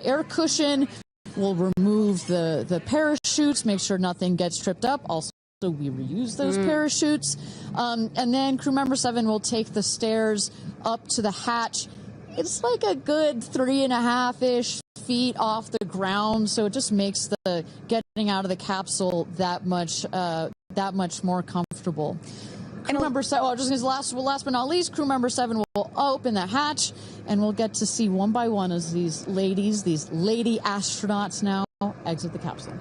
air cushion. We'll remove the parachutes, make sure nothing gets tripped up. Also, we reuse those parachutes. And then crew member 7 will take the stairs up to the hatch. It's like a good 3.5-ish feet off the ground, so it just makes the getting out of the capsule that much more comfortable. Crew member 7, last but not least, crew member 7 will open the hatch, and we'll get to see one by one as these lady astronauts now exit the capsule.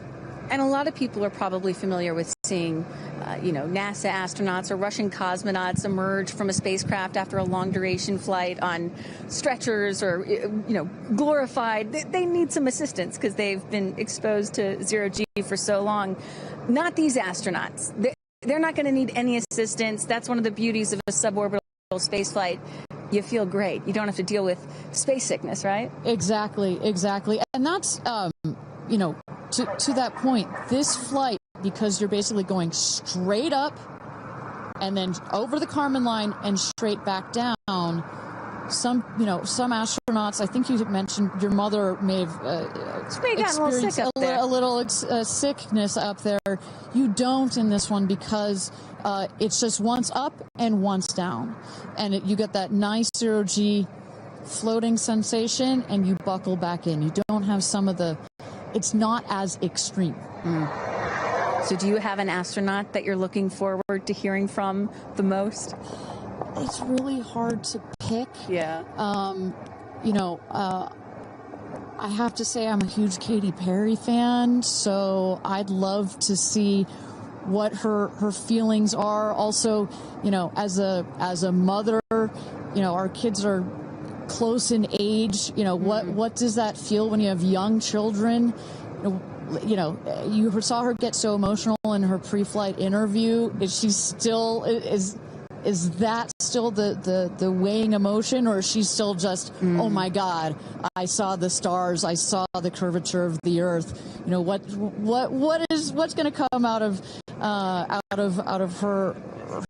And a lot of people are probably familiar with seeing, NASA astronauts or Russian cosmonauts emerge from a spacecraft after a long duration flight on stretchers or, glorified. They need some assistance because they've been exposed to zero G for so long. Not these astronauts. They're not going to need any assistance. That's one of the beauties of a suborbital space flight. You feel great. You don't have to deal with space sickness, right? Exactly. And that's, to that point, this flight, because you're basically going straight up and then over the Kármán line and straight back down. Some astronauts, I think you mentioned your mother may have experienced a little sickness up there. You don't in this one because it's just once up and once down. And you get that nice zero G floating sensation and you buckle back in. You don't have it's not as extreme. So do you have an astronaut that you're looking forward to hearing from the most? It's really hard to pick. Yeah. I have to say I'm a huge Katy Perry fan, so I'd love to see what her feelings are. Also, as a mother, our kids are close in age. What does that feel when you have young children? You saw her get so emotional in her pre-flight interview. Is that still the weighing emotion, or is she still just, oh my God, I saw the stars, I saw the curvature of the Earth? What's going to come out of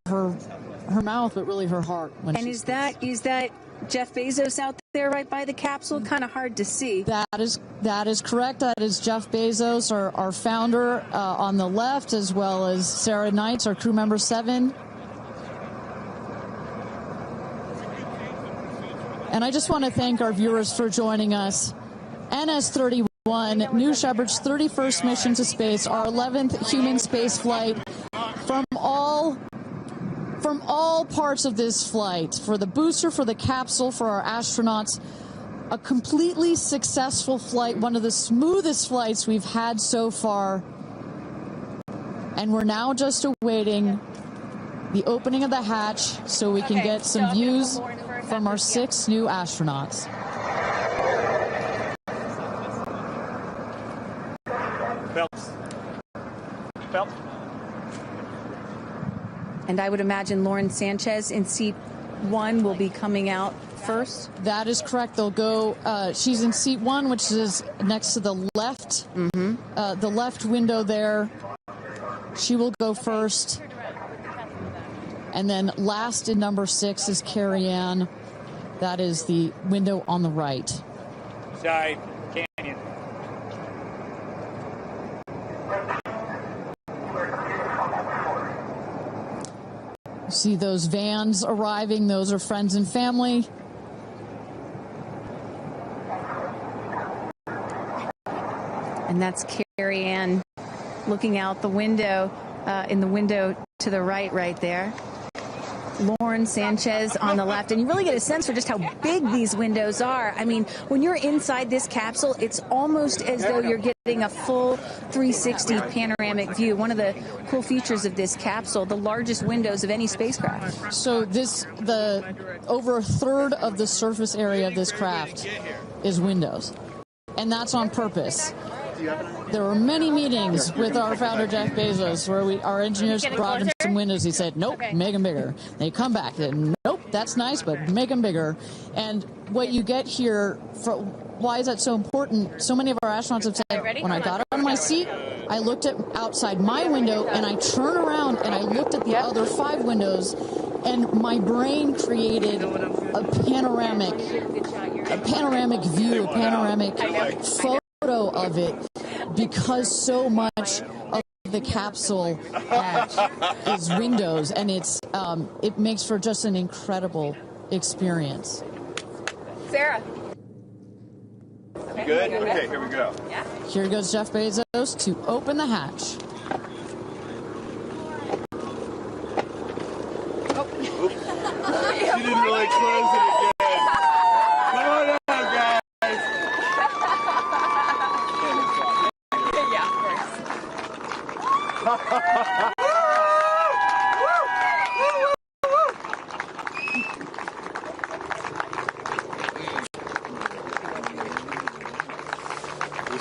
her mouth, but really her heart? Is that Jeff Bezos out there right by the capsule? Kind of hard to see. That is correct. That is Jeff Bezos, our founder, on the left, as well as Sarah Knights, our crew member 7. And I just want to thank our viewers for joining us. NS-31, New Shepard's 31st mission to space, our 11th human space flight. From all parts of this flight, for the booster, for the capsule, for our astronauts, a completely successful flight, one of the smoothest flights we've had so far. And we're now just awaiting the opening of the hatch so we can get some views from our 6 new astronauts. Phelps. And I would imagine Lauren Sanchez in seat 1 will be coming out first. That is correct. They'll go. She's in seat 1, which is next to the left. The left window there. She will go first. And then last in number 6 is Kerianne. That is the window on the right. Side canyon. You see those vans arriving. Those are friends and family. And that's Kerianne looking out the window, in the window to the right there. Lauren Sanchez on the left. And you really get a sense for just how big these windows are. I mean, when you're inside this capsule, it's almost as though you're getting a full 360 panoramic view. One of the cool features of this capsule, the largest windows of any spacecraft. So over a third of the surface area of this craft is windows. And that's on purpose. There were many meetings with our founder, Jeff Bezos, where our engineers brought him some windows. He said, nope, make them bigger. They come back, and nope, that's nice, but make them bigger. And what you get here, why is that so important? So many of our astronauts have said, when I got out of my seat, I looked at outside my window, and I turned around, and I looked at the other 5 windows, and my brain created a panoramic view, a panoramic photo of it, because so much of the capsule is windows, and it makes for just an incredible experience. Sarah. Good? Okay, here we go. Yeah. Here goes Jeff Bezos to open the hatch. She didn't really close it again. Come on out, guys. Yeah, of course.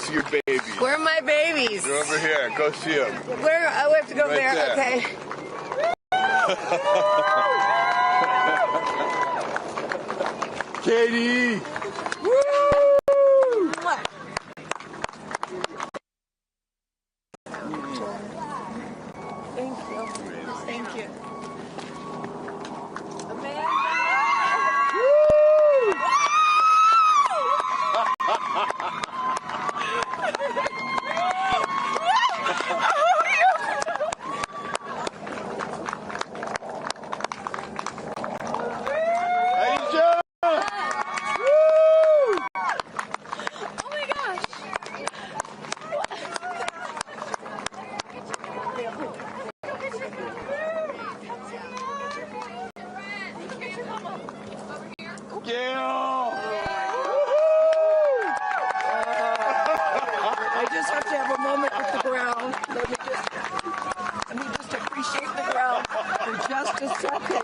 see your babies. Where are my babies? They're over here. Go see them. Where? Oh, we have to go Right there. there. Okay. Katie! Woo! Thank you. Thank you. Amanda! Aisha! Oh my gosh! Gail! I just have to have a moment with the ground. Let me just appreciate the ground for just a second.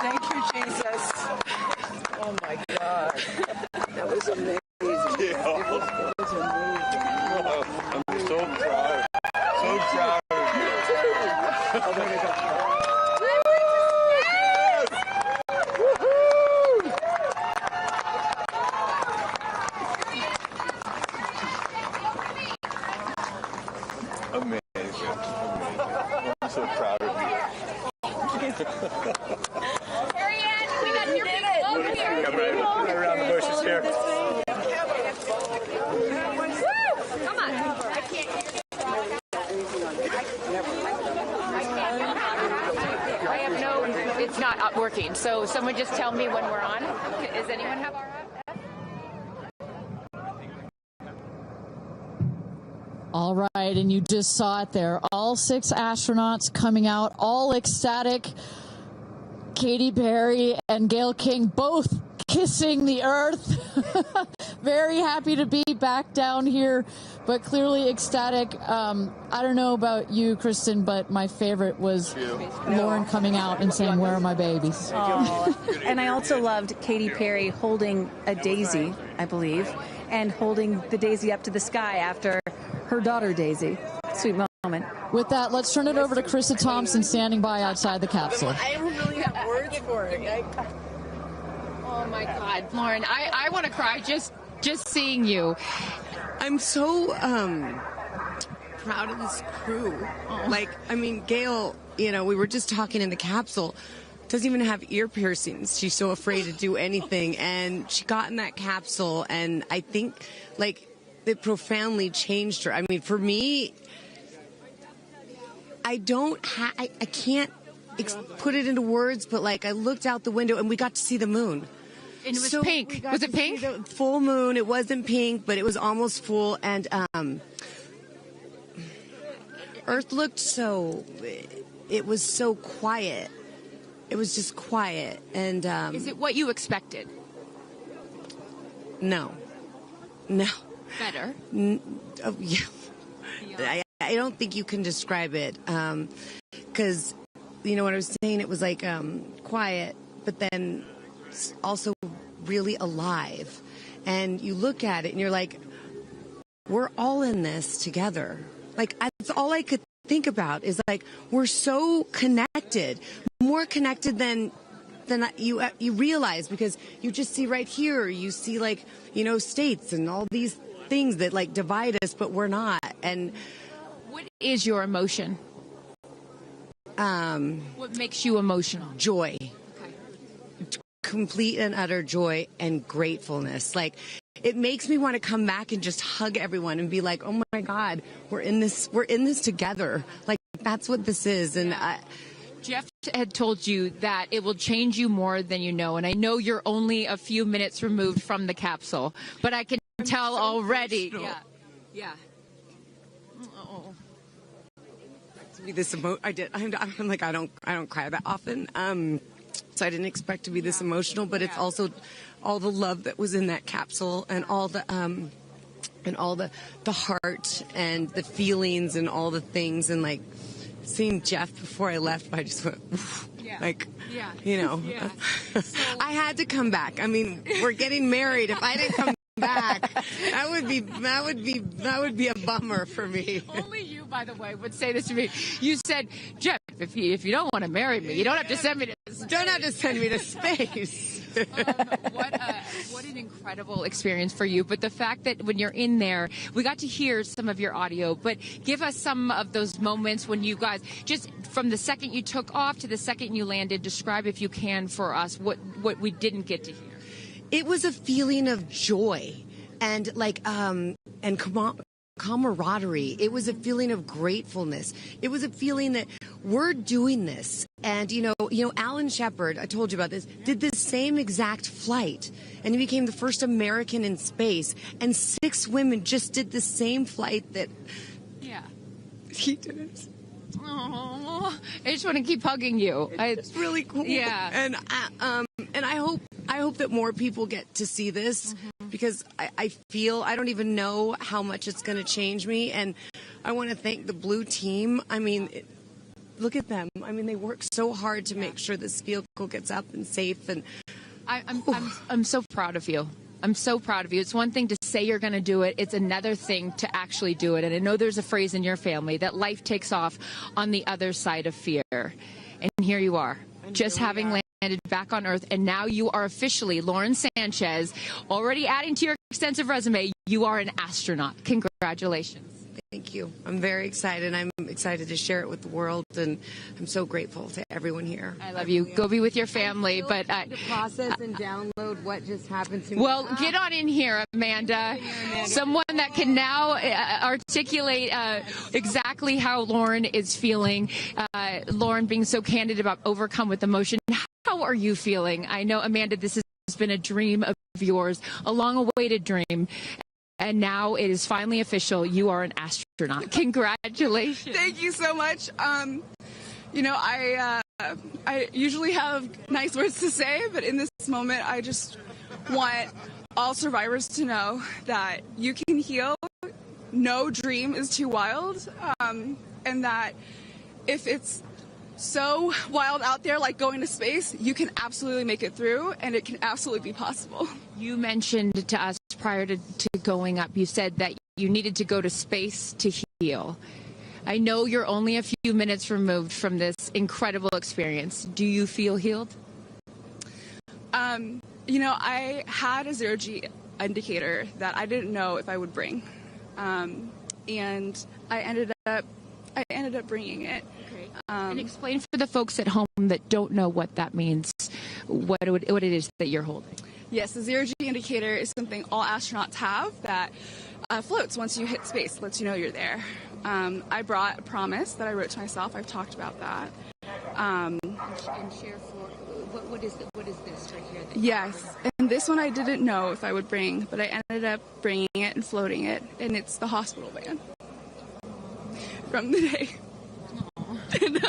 Thank you, Jesus. Oh my God. That was amazing. Gail. That was amazing. I'm so proud. So proud of you. Oh my God. Amazing. I'm so proud of you. Kerianne, we got your people over here. Come right around the bushes here. Come on. I can't hear I have no, it's not working. So someone just tell me when we're on. Does anyone have our app? All right, and you just saw it there. All 6 astronauts coming out, all ecstatic. Katy Perry and Gayle King both kissing the earth. Very happy to be back down here, but clearly ecstatic. I don't know about you, Kristen, but my favorite was Lauren coming out and saying, "Where are my babies?" Oh. And I also loved Katy Perry holding a daisy, I believe, and holding the daisy up to the sky after her daughter Daisy. Sweet moment. With that, let's turn it over to Krista Thompson standing by outside the capsule. I don't really have words for it. Oh my God, Lauren, I want to cry just seeing you. I'm so proud of this crew. Like, I mean, Gail, you know, we were just talking in the capsule, doesn't even have ear piercings. She's so afraid to do anything. And she got in that capsule, and I think, like, it profoundly changed her. I mean, for me, I can't put it into words, but like I looked out the window and we got to see the moon. And it was pink. Was it pink? Full moon. It wasn't pink, but it was almost full. And Earth looked so, it was so quiet. It was just quiet. And is it what you expected? No. No. Better. Oh, yeah. I don't think you can describe it, because, you know what I was saying, it was like quiet, but then also really alive. And you look at it and you're like, we're all in this together. Like, that's all I could think about is like, we're so connected, more connected than you realize, because you just see right here, you see like, you know, states and all these things that like divide us, but we're not. And what is your emotion? What makes you emotional? Joy. Okay. Complete and utter joy and gratefulness. Like, it makes me want to come back and just hug everyone and be like, oh my God, we're in this together. Like, that's what this is. And Jeff had told you that it will change you more than you know, and I know you're only a few minutes removed from the capsule, but I can tell already. Emotional. Yeah. To be this I'm like, I don't cry that often. So I didn't expect to be this emotional, but it's also all the love that was in that capsule and all the heart and the feelings and all the things, and like seeing Jeff before I left, I just went, you know, I had to come back. I mean, we're getting married. If I didn't come back. That would be a bummer for me. Only you, by the way, would say this to me. You said, Jeff, if you don't want to marry me, you don't have to send me to space. Don't have to send me to space. What an incredible experience for you. But the fact that when you're in there, we got to hear some of your audio, but give us some of those moments when you guys, just from the second you took off to the second you landed, describe, if you can, for us what we didn't get to hear. It was a feeling of joy and camaraderie. It was a feeling of gratefulness. It was a feeling that we're doing this. And, you know, Alan Shepard, I told you about this, did the same exact flight. And he became the first American in space. And 6 women just did the same flight that he did. Oh, I just want to keep hugging you. It's really cool. Yeah. And I hope that more people get to see this, because I feel, I don't even know how much it's going to change me. And I want to thank the Blue team. I mean, look at them. I mean, they work so hard to make sure this vehicle gets up and safe. And I'm so proud of you. I'm so proud of you. It's one thing to say you're going to do it. It's another thing to actually do it. And I know there's a phrase in your family that life takes off on the other side of fear. And here you are, just having landed back on Earth. And now you are officially, Lauren Sanchez, already adding to your extensive resume, you are an astronaut. Congratulations. Thank you. I'm very excited. I'm excited to share it with the world, and I'm so grateful to everyone here. I love you. Go be with your family. But to process and download what just happened to me. Well, get on in here, Amanda. Someone that can now articulate exactly how Lauren is feeling. Lauren being so candid about overcome with emotion. How are you feeling? I know, Amanda, this has been a dream of yours, a long-awaited dream. And now it is finally official. You are an astronaut. Congratulations. Thank you so much. You know, I usually have nice words to say, but in this moment, I just want all survivors to know that you can heal. No dream is too wild. And that if it's so wild out there, like going to space, you can absolutely make it through, and it can absolutely be possible. You mentioned to us prior to going up, you said that you needed to go to space to heal. I know you're only a few minutes removed from this incredible experience. Do you feel healed? You know, I had a zero-G indicator that I didn't know if I would bring, and I ended up bringing it. And explain for the folks at home that don't know what that means, what it is that you're holding. Yes, the zero-G indicator is something all astronauts have that floats once you hit space, lets you know you're there. I brought a promise that I wrote to myself. I've talked about that. And share for what is this right here? Yes, and this one I didn't know if I would bring, but I ended up bringing it and floating it, and it's the hospital van from the day. And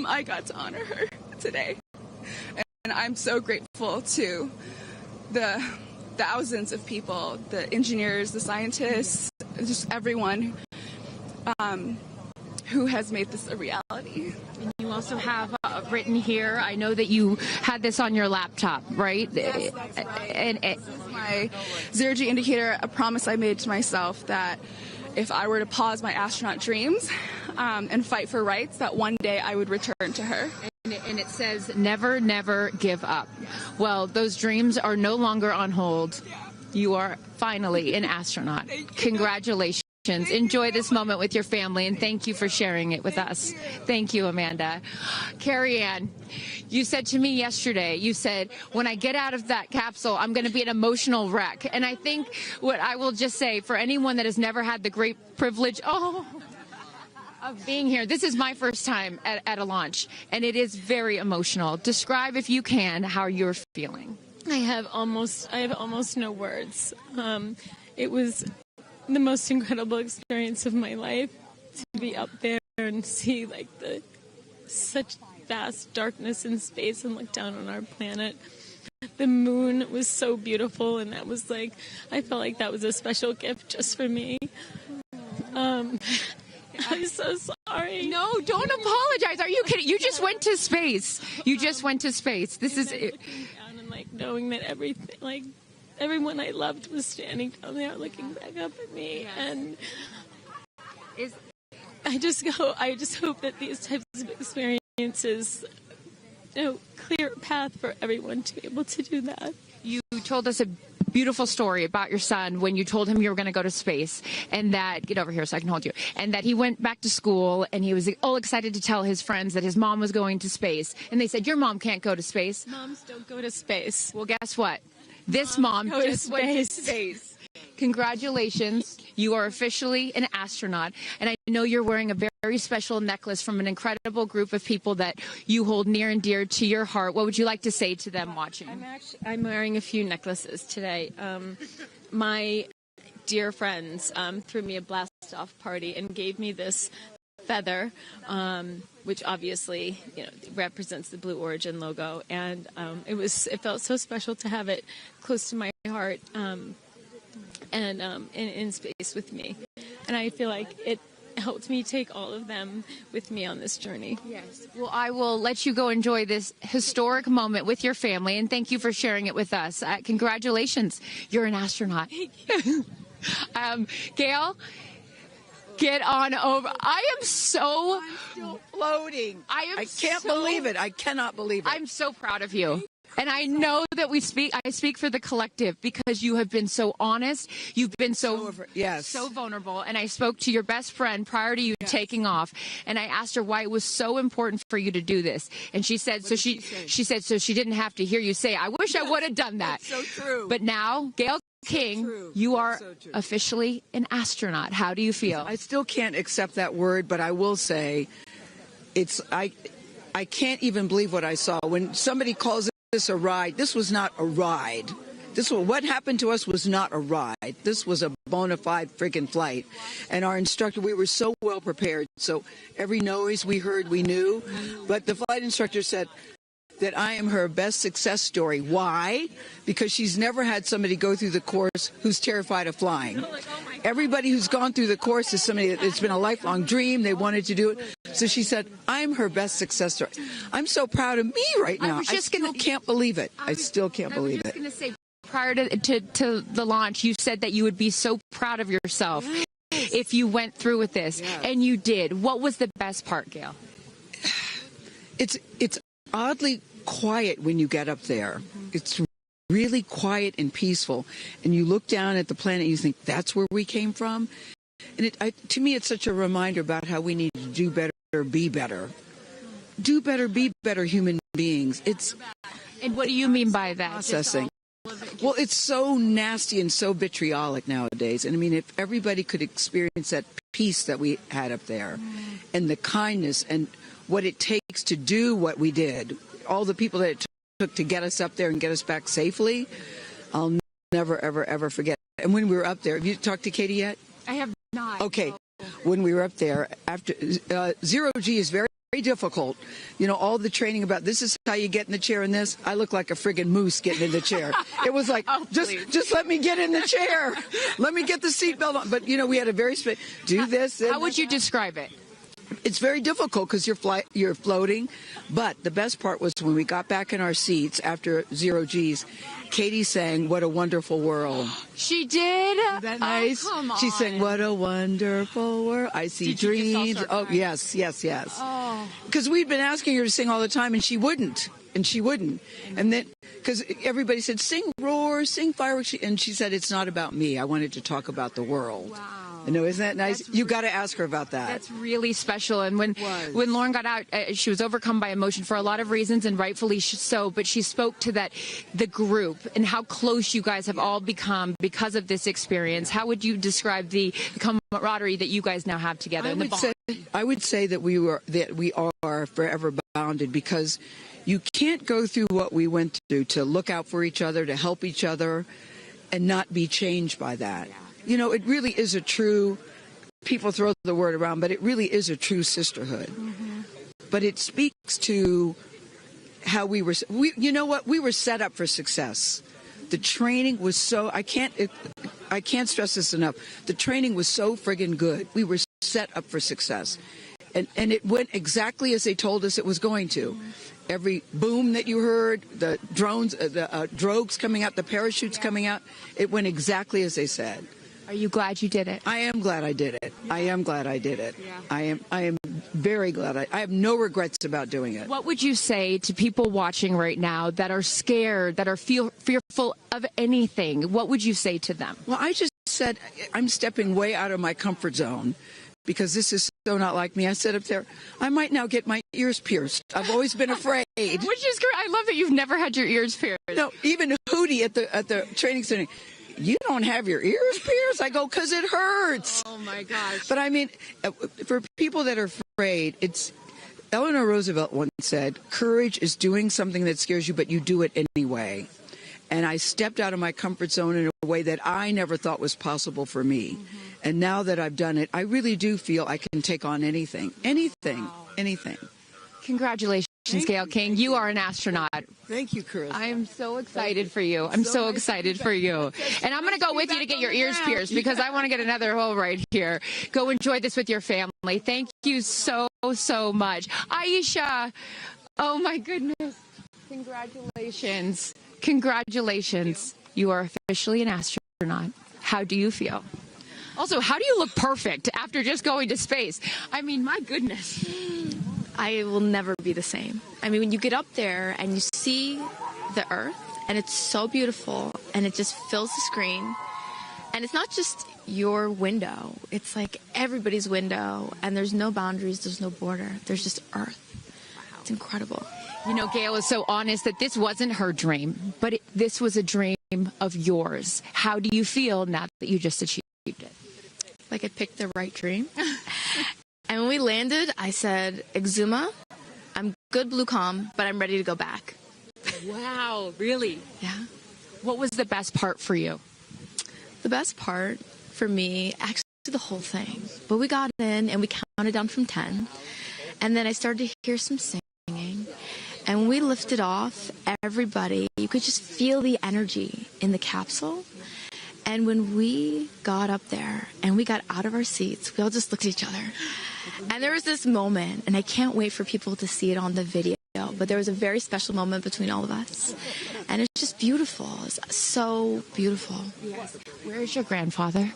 I got to honor her today. And I'm so grateful to the thousands of people, the engineers, the scientists, just everyone who has made this a reality. And you also have written here, I know that you had this on your laptop, right? Yes, that's right. This is my zero-G indicator, a promise I made to myself that if I were to pause my astronaut dreams and fight for rights, that one day I would return to her. And it says, never, never give up. Well, those dreams are no longer on hold. You are finally an astronaut. Congratulations. Enjoy this moment with your family, and thank you for sharing it with us. Thank you, Amanda. Kerianne, you said to me yesterday, you said, when I get out of that capsule, I'm going to be an emotional wreck. And I think what I will just say, for anyone that has never had the great privilege of being here, this is my first time at a launch, and it is very emotional. Describe, if you can, how you're feeling. I have almost no words. It was the most incredible experience of my life to be up there and see like such vast darkness in space and look down on our planet. The moon was so beautiful, and that was like, I felt like that was a special gift just for me. I'm so sorry. No, don't apologize. Are you kidding? You just went to space. You just went to space. This is it. And like knowing that everything, like everyone I loved was standing down there looking back up at me. And I just hope that these types of experiences, clear a path for everyone to be able to do that. You told us a beautiful story about your son when you told him you were going to go to space, and that, get over here so I can hold you, and that he went back to school and he was all excited to tell his friends that his mom was going to space, and they said, your mom can't go to space. Moms don't go to space. Well, guess what? This mom just went to space. Congratulations. You are officially an astronaut, and I know you're wearing a very special necklace from an incredible group of people that you hold near and dear to your heart. What would you like to say to them watching? I'm wearing a few necklaces today. My dear friends threw me a blast-off party and gave me this feather, which obviously represents the Blue Origin logo, and it felt so special to have it close to my heart. And in space with me. And I feel like it helped me take all of them with me on this journey. Yes. Well, I will let you go enjoy this historic moment with your family, and thank you for sharing it with us. Congratulations. You're an astronaut. Gail, get on over. I'm still Floating. I can't believe it. I cannot believe it. I'm so proud of you. And I know that I speak for the collective, because you have been so honest. You've been so vulnerable. And I spoke to your best friend prior to you taking off, and I asked her why it was so important for you to do this. And she said, so she said, so she didn't have to hear you say, I wish I would have done that. That's so true. But now, Gayle King, you are officially an astronaut. How do you feel? I still can't accept that word, but I will say I can't even believe what I saw. When somebody calls this a ride, this was not a ride. What happened to us was not a ride. This was a bona fide friggin' flight. And our instructor, we were so well prepared. So every noise we heard, we knew. But the flight instructor said that I am her best success story. Why? Because she's never had somebody go through the course who's terrified of flying. Everybody who's gone through the course is somebody that it's been a lifelong dream. They wanted to do it. So she said, I'm her best success story. I'm so proud of me right now. I still can't believe it. I still can't believe it. I was just going to say, prior to the launch, you said that you would be so proud of yourself if you went through with this, and you did. What was the best part, Gail? It's oddly quiet when you get up there. It's really quiet and peaceful, and you look down at the planet and you think, that's where we came from. And to me, it's such a reminder about how we need to do better, be better. Do better, be better human beings. And what do you mean by that? Processing. Well, it's so nasty and so vitriolic nowadays. And I mean, if everybody could experience that peace that we had up there, and the kindness and what it takes to do what we did, all the people that it took to get us up there and get us back safely, I'll never, ever, ever forget. And when we were up there, have you talked to Katy yet? I have not. Okay. When we were up there, after zero G is very difficult. All the training about this is how you get in the chair and this. I look like a friggin' moose getting in the chair. It was like, just let me get in the chair. Let me get the seatbelt on. But, we had a very do this. How would you describe it? It's very difficult because you're floating. But the best part was when we got back in our seats after zero G's, Katy sang "What a Wonderful World." She did? Isn't that nice? Come on. She sang "What a Wonderful World." I see dreams. Oh, yes. Oh. Because we'd been asking her to sing all the time, and she wouldn't. And then, because everybody said, sing Roar, sing Fireworks. And she said, it's not about me. I wanted to talk about the world. Wow. Isn't that nice? You got to ask her about that. That's really special. And when Lauren got out, she was overcome by emotion for a lot of reasons, and rightfully so. But she spoke to the group and how close you guys have all become because of this experience. How would you describe the camaraderie that you guys now have together? I would say that we are forever bonded, because you can't go through what we went through to look out for each other, to help each other, and not be changed by that. It really is a true, people throw the word around, but it really is a true sisterhood. But it speaks to how we were set up for success. The training was so, I can't stress this enough. The training was so friggin' good. We were set up for success. And it went exactly as they told us it was going to. every boom that you heard, the drones, the drogues coming out, the parachutes coming out, it went exactly as they said. Are you glad you did it? I am glad I did it. Yeah. I am glad I did it. Yeah. I am very glad. I have no regrets about doing it. What would you say to people watching right now that are scared, that are fearful of anything? What would you say to them? Well, I just said I'm stepping way out of my comfort zone because this is so not like me. I said up there, I might now get my ears pierced. I've always been afraid. Which is great. I love that you've never had your ears pierced. No, even Hootie at the training center. You don't have your ears pierced? I go, because it hurts. Oh, my gosh. But I mean, for people that are afraid, Eleanor Roosevelt once said, courage is doing something that scares you, but you do it anyway. And I stepped out of my comfort zone in a way that I never thought was possible for me. Mm-hmm. And now that I've done it, I really do feel I can take on anything. Anything. Congratulations, Gayle King. You are an astronaut. Thank you, Chris. I am so excited for you. I'm so excited for you. And I'm going to go with you to get your ears pierced because I want to get another hole right here. Go enjoy this with your family. Thank you so, so much. Aisha, oh my goodness. Congratulations. Congratulations. You are officially an astronaut. How do you feel? Also, how do you look perfect after just going to space? I mean, my goodness. I will never be the same. I mean, when you get up there and you see the Earth, and it's so beautiful, and it just fills the screen, and it's not just your window. It's like everybody's window, and there's no boundaries, there's no border. There's just Earth. Wow. It's incredible. You know, Gail is so honest that this wasn't her dream, but this was a dream of yours. How do you feel now that you just achieved it? Like I picked the right dream. And when we landed, I said, Exuma, I'm good, blue calm, but I'm ready to go back. Wow, really? Yeah. What was the best part for you? The best part for me, actually the whole thing. But we got in and we counted down from 10. And then I started to hear some singing. And when we lifted off, everybody, you could just feel the energy in the capsule. And when we got up there and we got out of our seats, we all just looked at each other. And there was this moment, and I can't wait for people to see it on the video, but there was a very special moment between all of us. And it's just beautiful. It's so beautiful. Yes. Where is your grandfather?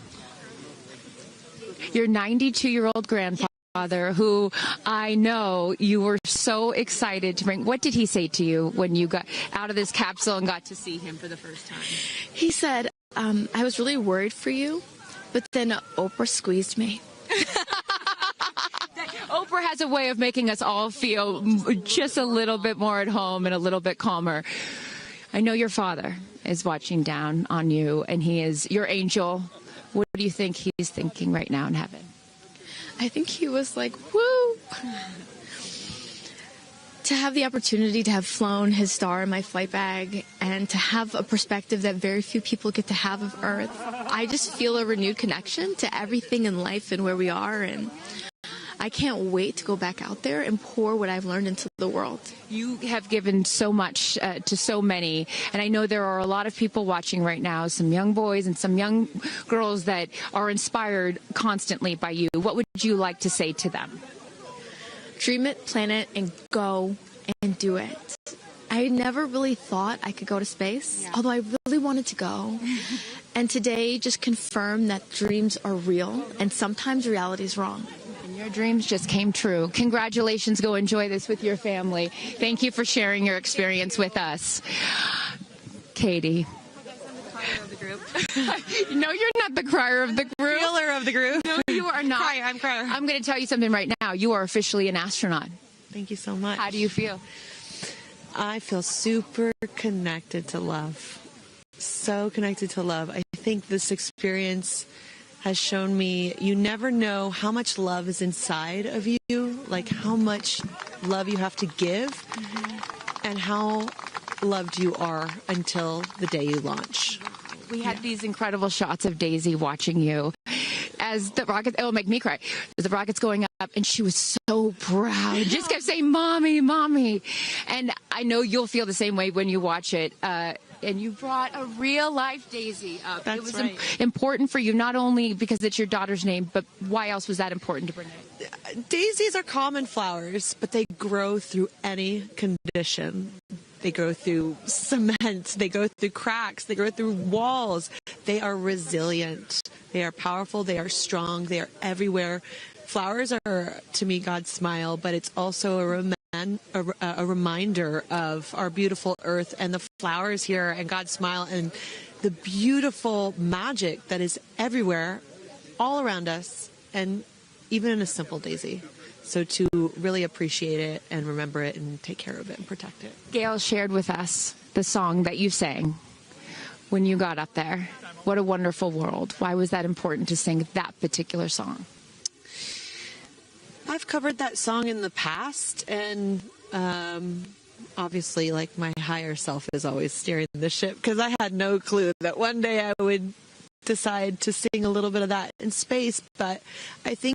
Your 92-year-old grandfather, who I know you were so excited to bring. What did he say to you when you got out of this capsule and got to see him for the first time? He said, I was really worried for you, but then Oprah squeezed me. Oprah has a way of making us all feel just a little bit more at home and a little bit calmer. I know your father is watching down on you, and he is your angel. What do you think he's thinking right now in heaven? I think he was like, woo! To have the opportunity to have flown his star in my flight bag and to have a perspective that very few people get to have of Earth, I just feel a renewed connection to everything in life and where we are, and I can't wait to go back out there and pour what I've learned into the world. You have given so much to so many, and I know there are a lot of people watching right now, some young boys and some young girls that are inspired constantly by you. What would you like to say to them? Dream it, plan it, and go and do it. I never really thought I could go to space, although I really wanted to go. And today just confirmed that dreams are real, and sometimes reality is wrong. And your dreams just came true. Congratulations. Go enjoy this with your family. Thank you for sharing your experience with us. Katie. Of the group. No, you're not the crier of the group. Feeler of the group. No, you are not. I'm crier. I'm going to tell you something right now. You are officially an astronaut. Thank you so much. How do you feel? I feel super connected to love. So connected to love. I think this experience has shown me you never know how much love is inside of you, like how much love you have to give, and how loved you are until the day you launch. We had these incredible shots of Daisy watching you as the rocket, it'll make me cry, as the rocket's going up, and she was so proud. Just kept saying, Mommy, Mommy. And I know you'll feel the same way when you watch it. And you brought a real-life Daisy up. That's it was right. important for you, not only because it's your daughter's name, but why else was that important to bring it? daisies are common flowers, but they grow through any condition. They grow through cement, they go through cracks, they go through walls. They are resilient, they are powerful, they are strong, they are everywhere. Flowers are, to me, God's smile, but it's also a reminder of our beautiful earth and the flowers here and God's smile and the beautiful magic that is everywhere, all around us, and even in a simple daisy. So to really appreciate it and remember it and take care of it and protect it. Gail shared with us the song that you sang when you got up there. What a wonderful world. Why was that important to sing that particular song? I've covered that song in the past, and obviously, like, my higher self is always steering the ship, because I had no clue that one day I would decide to sing a little bit of that in space. But I think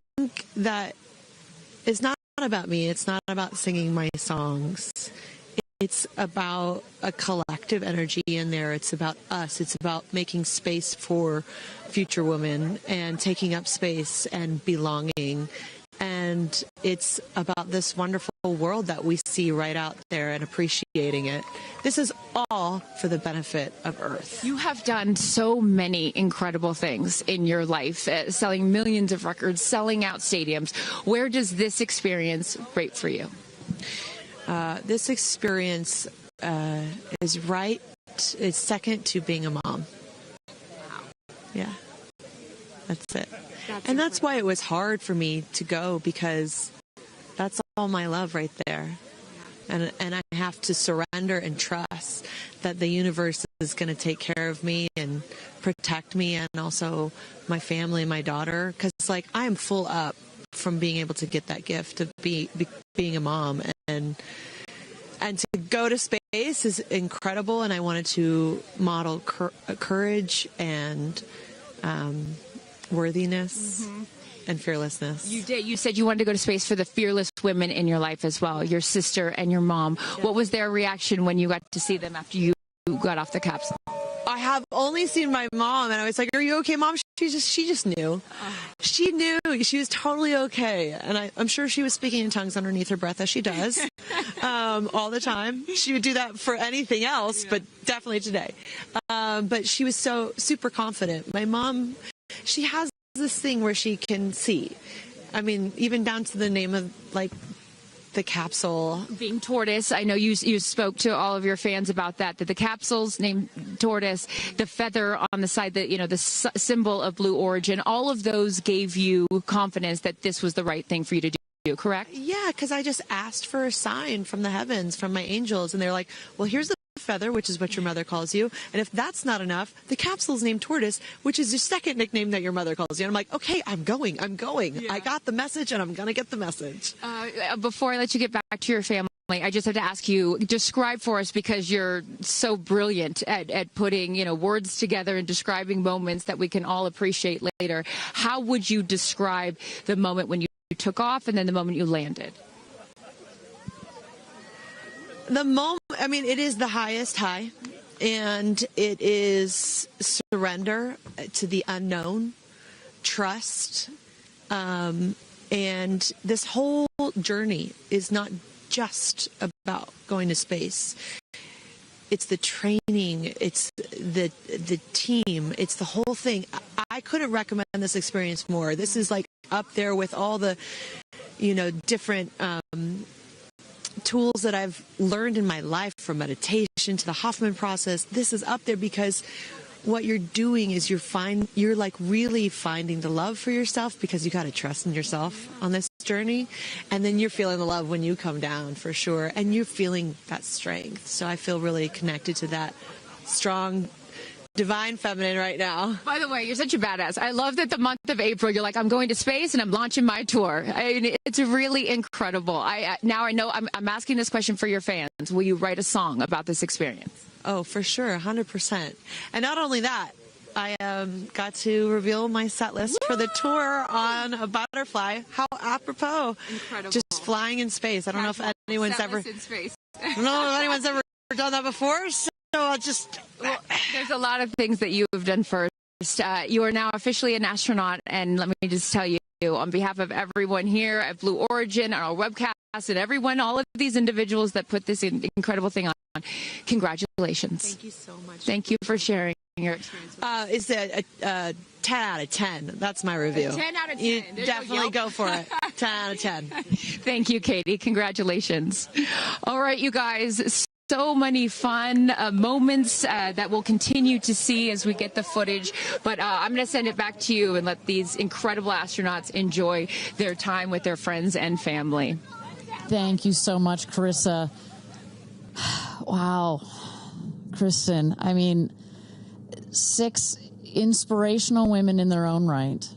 that it's not about me. It's not about singing my songs. It's about a collective energy in there. It's about us. It's about making space for future women and taking up space and belonging. And it's about this wonderful world that we see right out there and appreciating it. This is all for the benefit of Earth. You have done so many incredible things in your life, selling millions of records, selling out stadiums. Where does this experience rate for you? This experience is second to being a mom. Yeah, that's it. And that's why it was hard for me to go, because that's all my love right there. And I have to surrender and trust that the universe is going to take care of me and protect me, and also my family and my daughter. Because, like, I am full up from being able to get that gift of being a mom. And to go to space is incredible, and I wanted to model courage and worthiness and fearlessness. You did. You said you wanted to go to space for the fearless women in your life as well, your sister and your mom. Yeah. What was their reaction when you got to see them after you got off the capsule? I have only seen my mom, and I was like, "Are you okay, Mom?" She just knew. She knew. She was totally okay, and I'm sure she was speaking in tongues underneath her breath, as she does all the time. She would do that for anything else, but definitely today. But she was so super confident. My mom, she has this thing where she can see. I mean, even down to the name of, like, the capsule being tortoise. I know you spoke to all of your fans about that the capsule's named tortoise, the feather on the side, that, you know, the symbol of Blue Origin, all of those gave you confidence that this was the right thing for you to do, correct? Yeah, because I just asked for a sign from the heavens, from my angels, and they're like, well, here's the feather, which is what your mother calls you, and if that's not enough, the capsule's named Tortoise, which is your second nickname that your mother calls you. And I'm like, okay, I'm going. Yeah. I got the message, and I'm gonna get the message. Before I let you get back to your family, I just have to ask you, describe for us, because you're so brilliant at putting, you know, words together and describing moments that we can all appreciate later. How would you describe the moment when you took off and then the moment you landed? The moment, I mean, it is the highest high, and it is surrender to the unknown, trust, and this whole journey is not just about going to space. It's the training, it's the team, it's the whole thing. I couldn't recommend this experience more. This is, like, up there with all the, you know, different tools that I've learned in my life, from meditation to the Hoffman process. This is up there because what you're doing is you're like really finding the love for yourself, because you got to trust in yourself on this journey, and then you're feeling the love when you come down, for sure, and you're feeling that strength. So I feel really connected to that strong divine feminine right now. By the way, you're such a badass. I love that the month of April, you're like, I'm going to space and I'm launching my tour. I mean, it's really incredible. Now I know I'm asking this question for your fans. Will you write a song about this experience? Oh, for sure, 100%. And not only that, I got to reveal my set list for the tour on a butterfly. How apropos. Incredible. Just flying in space. I don't know if anyone's ever... in space. I don't know if anyone's ever done that before, so I'll just... Well, there's a lot of things that you have done first. You are now officially an astronaut, and let me just tell you, On behalf of everyone here at Blue Origin, our webcast, and everyone, all of these individuals that put this incredible thing on, congratulations. Thank you so much. Thank you for sharing your experience. It's a 10 out of 10. That's my review. 10 out of 10. You There definitely go for it. 10 out of 10. Thank you, Katie. Congratulations. All right, you guys. So many fun moments that we'll continue to see as we get the footage. But I'm going to send it back to you and let these incredible astronauts enjoy their time with their friends and family. Thank you so much, Carissa. Wow. Kristen, I mean, 6 inspirational women in their own right.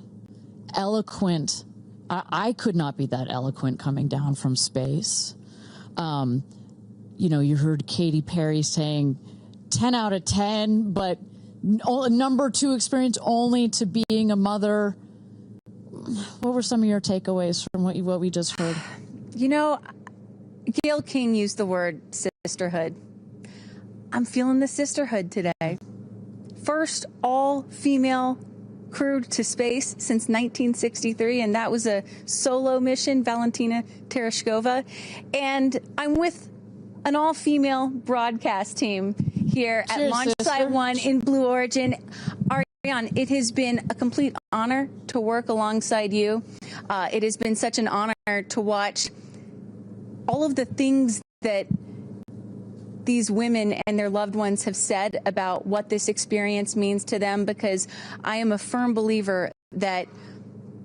Eloquent. I could not be that eloquent coming down from space. You know, you heard Katy Perry saying 10 out of 10, but number 2 experience only to being a mother. What were some of your takeaways from what we just heard? You know, Gayle King used the word sisterhood. I'm feeling the sisterhood today. First all-female crew to space since 1963, and that was a solo mission, Valentina Tereshkova. And I'm with an all-female broadcast team here at Launch Site 1 in Blue Origin. Ariane, it has been a complete honor to work alongside you. It has been such an honor to watch all of the things that these women and their loved ones have said about what this experience means to them, because I am a firm believer that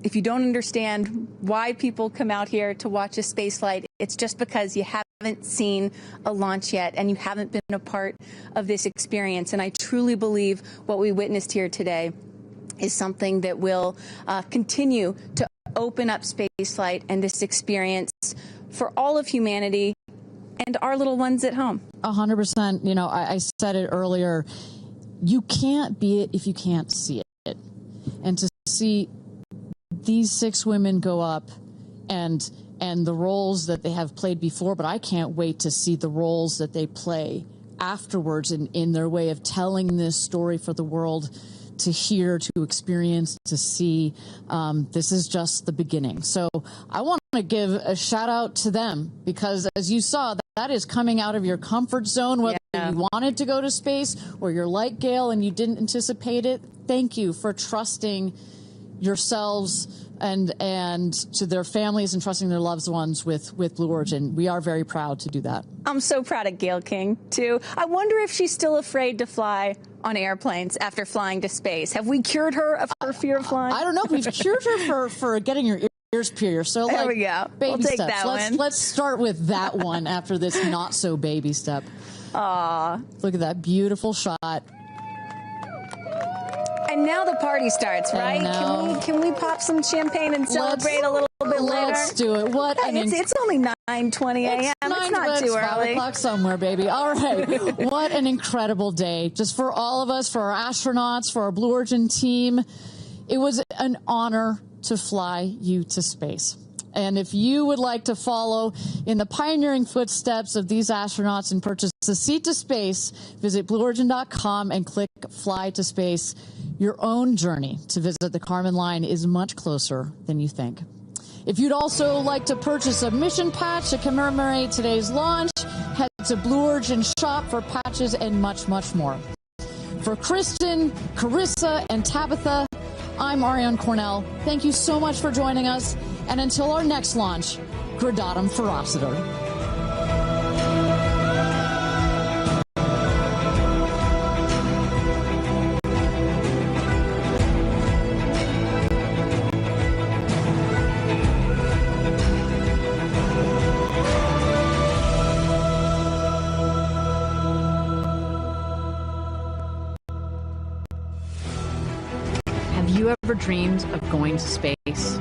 if you don't understand why people come out here to watch a space flight, it's just because you haven't seen a launch yet and you haven't been a part of this experience. And I truly believe what we witnessed here today is something that will continue to open up space flight and this experience for all of humanity and our little ones at home. 100%. You know, I said it earlier. You can't be it if you can't see it. And to see these 6 women go up and the roles that they have played before, but I can't wait to see the roles that they play afterwards in their way of telling this story for the world to hear, to experience, to see. This is just the beginning. So I want to give a shout out to them, because as you saw, that is coming out of your comfort zone, whether you wanted to go to space or you're like Gail and you didn't anticipate it. Thank you for trusting yourselves and to their families and trusting their loved ones with Blue Origin. We are very proud to do that. I'm so proud of Gayle King, too. I wonder if she's still afraid to fly on airplanes after flying to space. Have we cured her of her fear of flying? I don't know. We've cured her for getting her ears pierced. So there we go. Baby we'll take steps. that one. Let's start with that one after this not so baby step. Aw. Look at that beautiful shot. And now the party starts, right? Can we pop some champagne and celebrate a little bit later? Let's do it. It's only 9:20 a.m. It's not too early. 5 o'clock somewhere, baby. All right. What an incredible day. Just for all of us, for our astronauts, for our Blue Origin team. It was an honor to fly you to space. And if you would like to follow in the pioneering footsteps of these astronauts and purchase a seat to space, visit blueorigin.com and click Fly to Space. Your own journey to visit the Kármán line is much closer than you think. If you'd also like to purchase a mission patch to commemorate today's launch, head to Blue Origin shop for patches and much, much more. For Kristen, Carissa, and Tabitha, I'm Ariane Cornell. Thank you so much for joining us. And until our next launch, Gradatum Ferociter. Have you ever dreamed of going to space?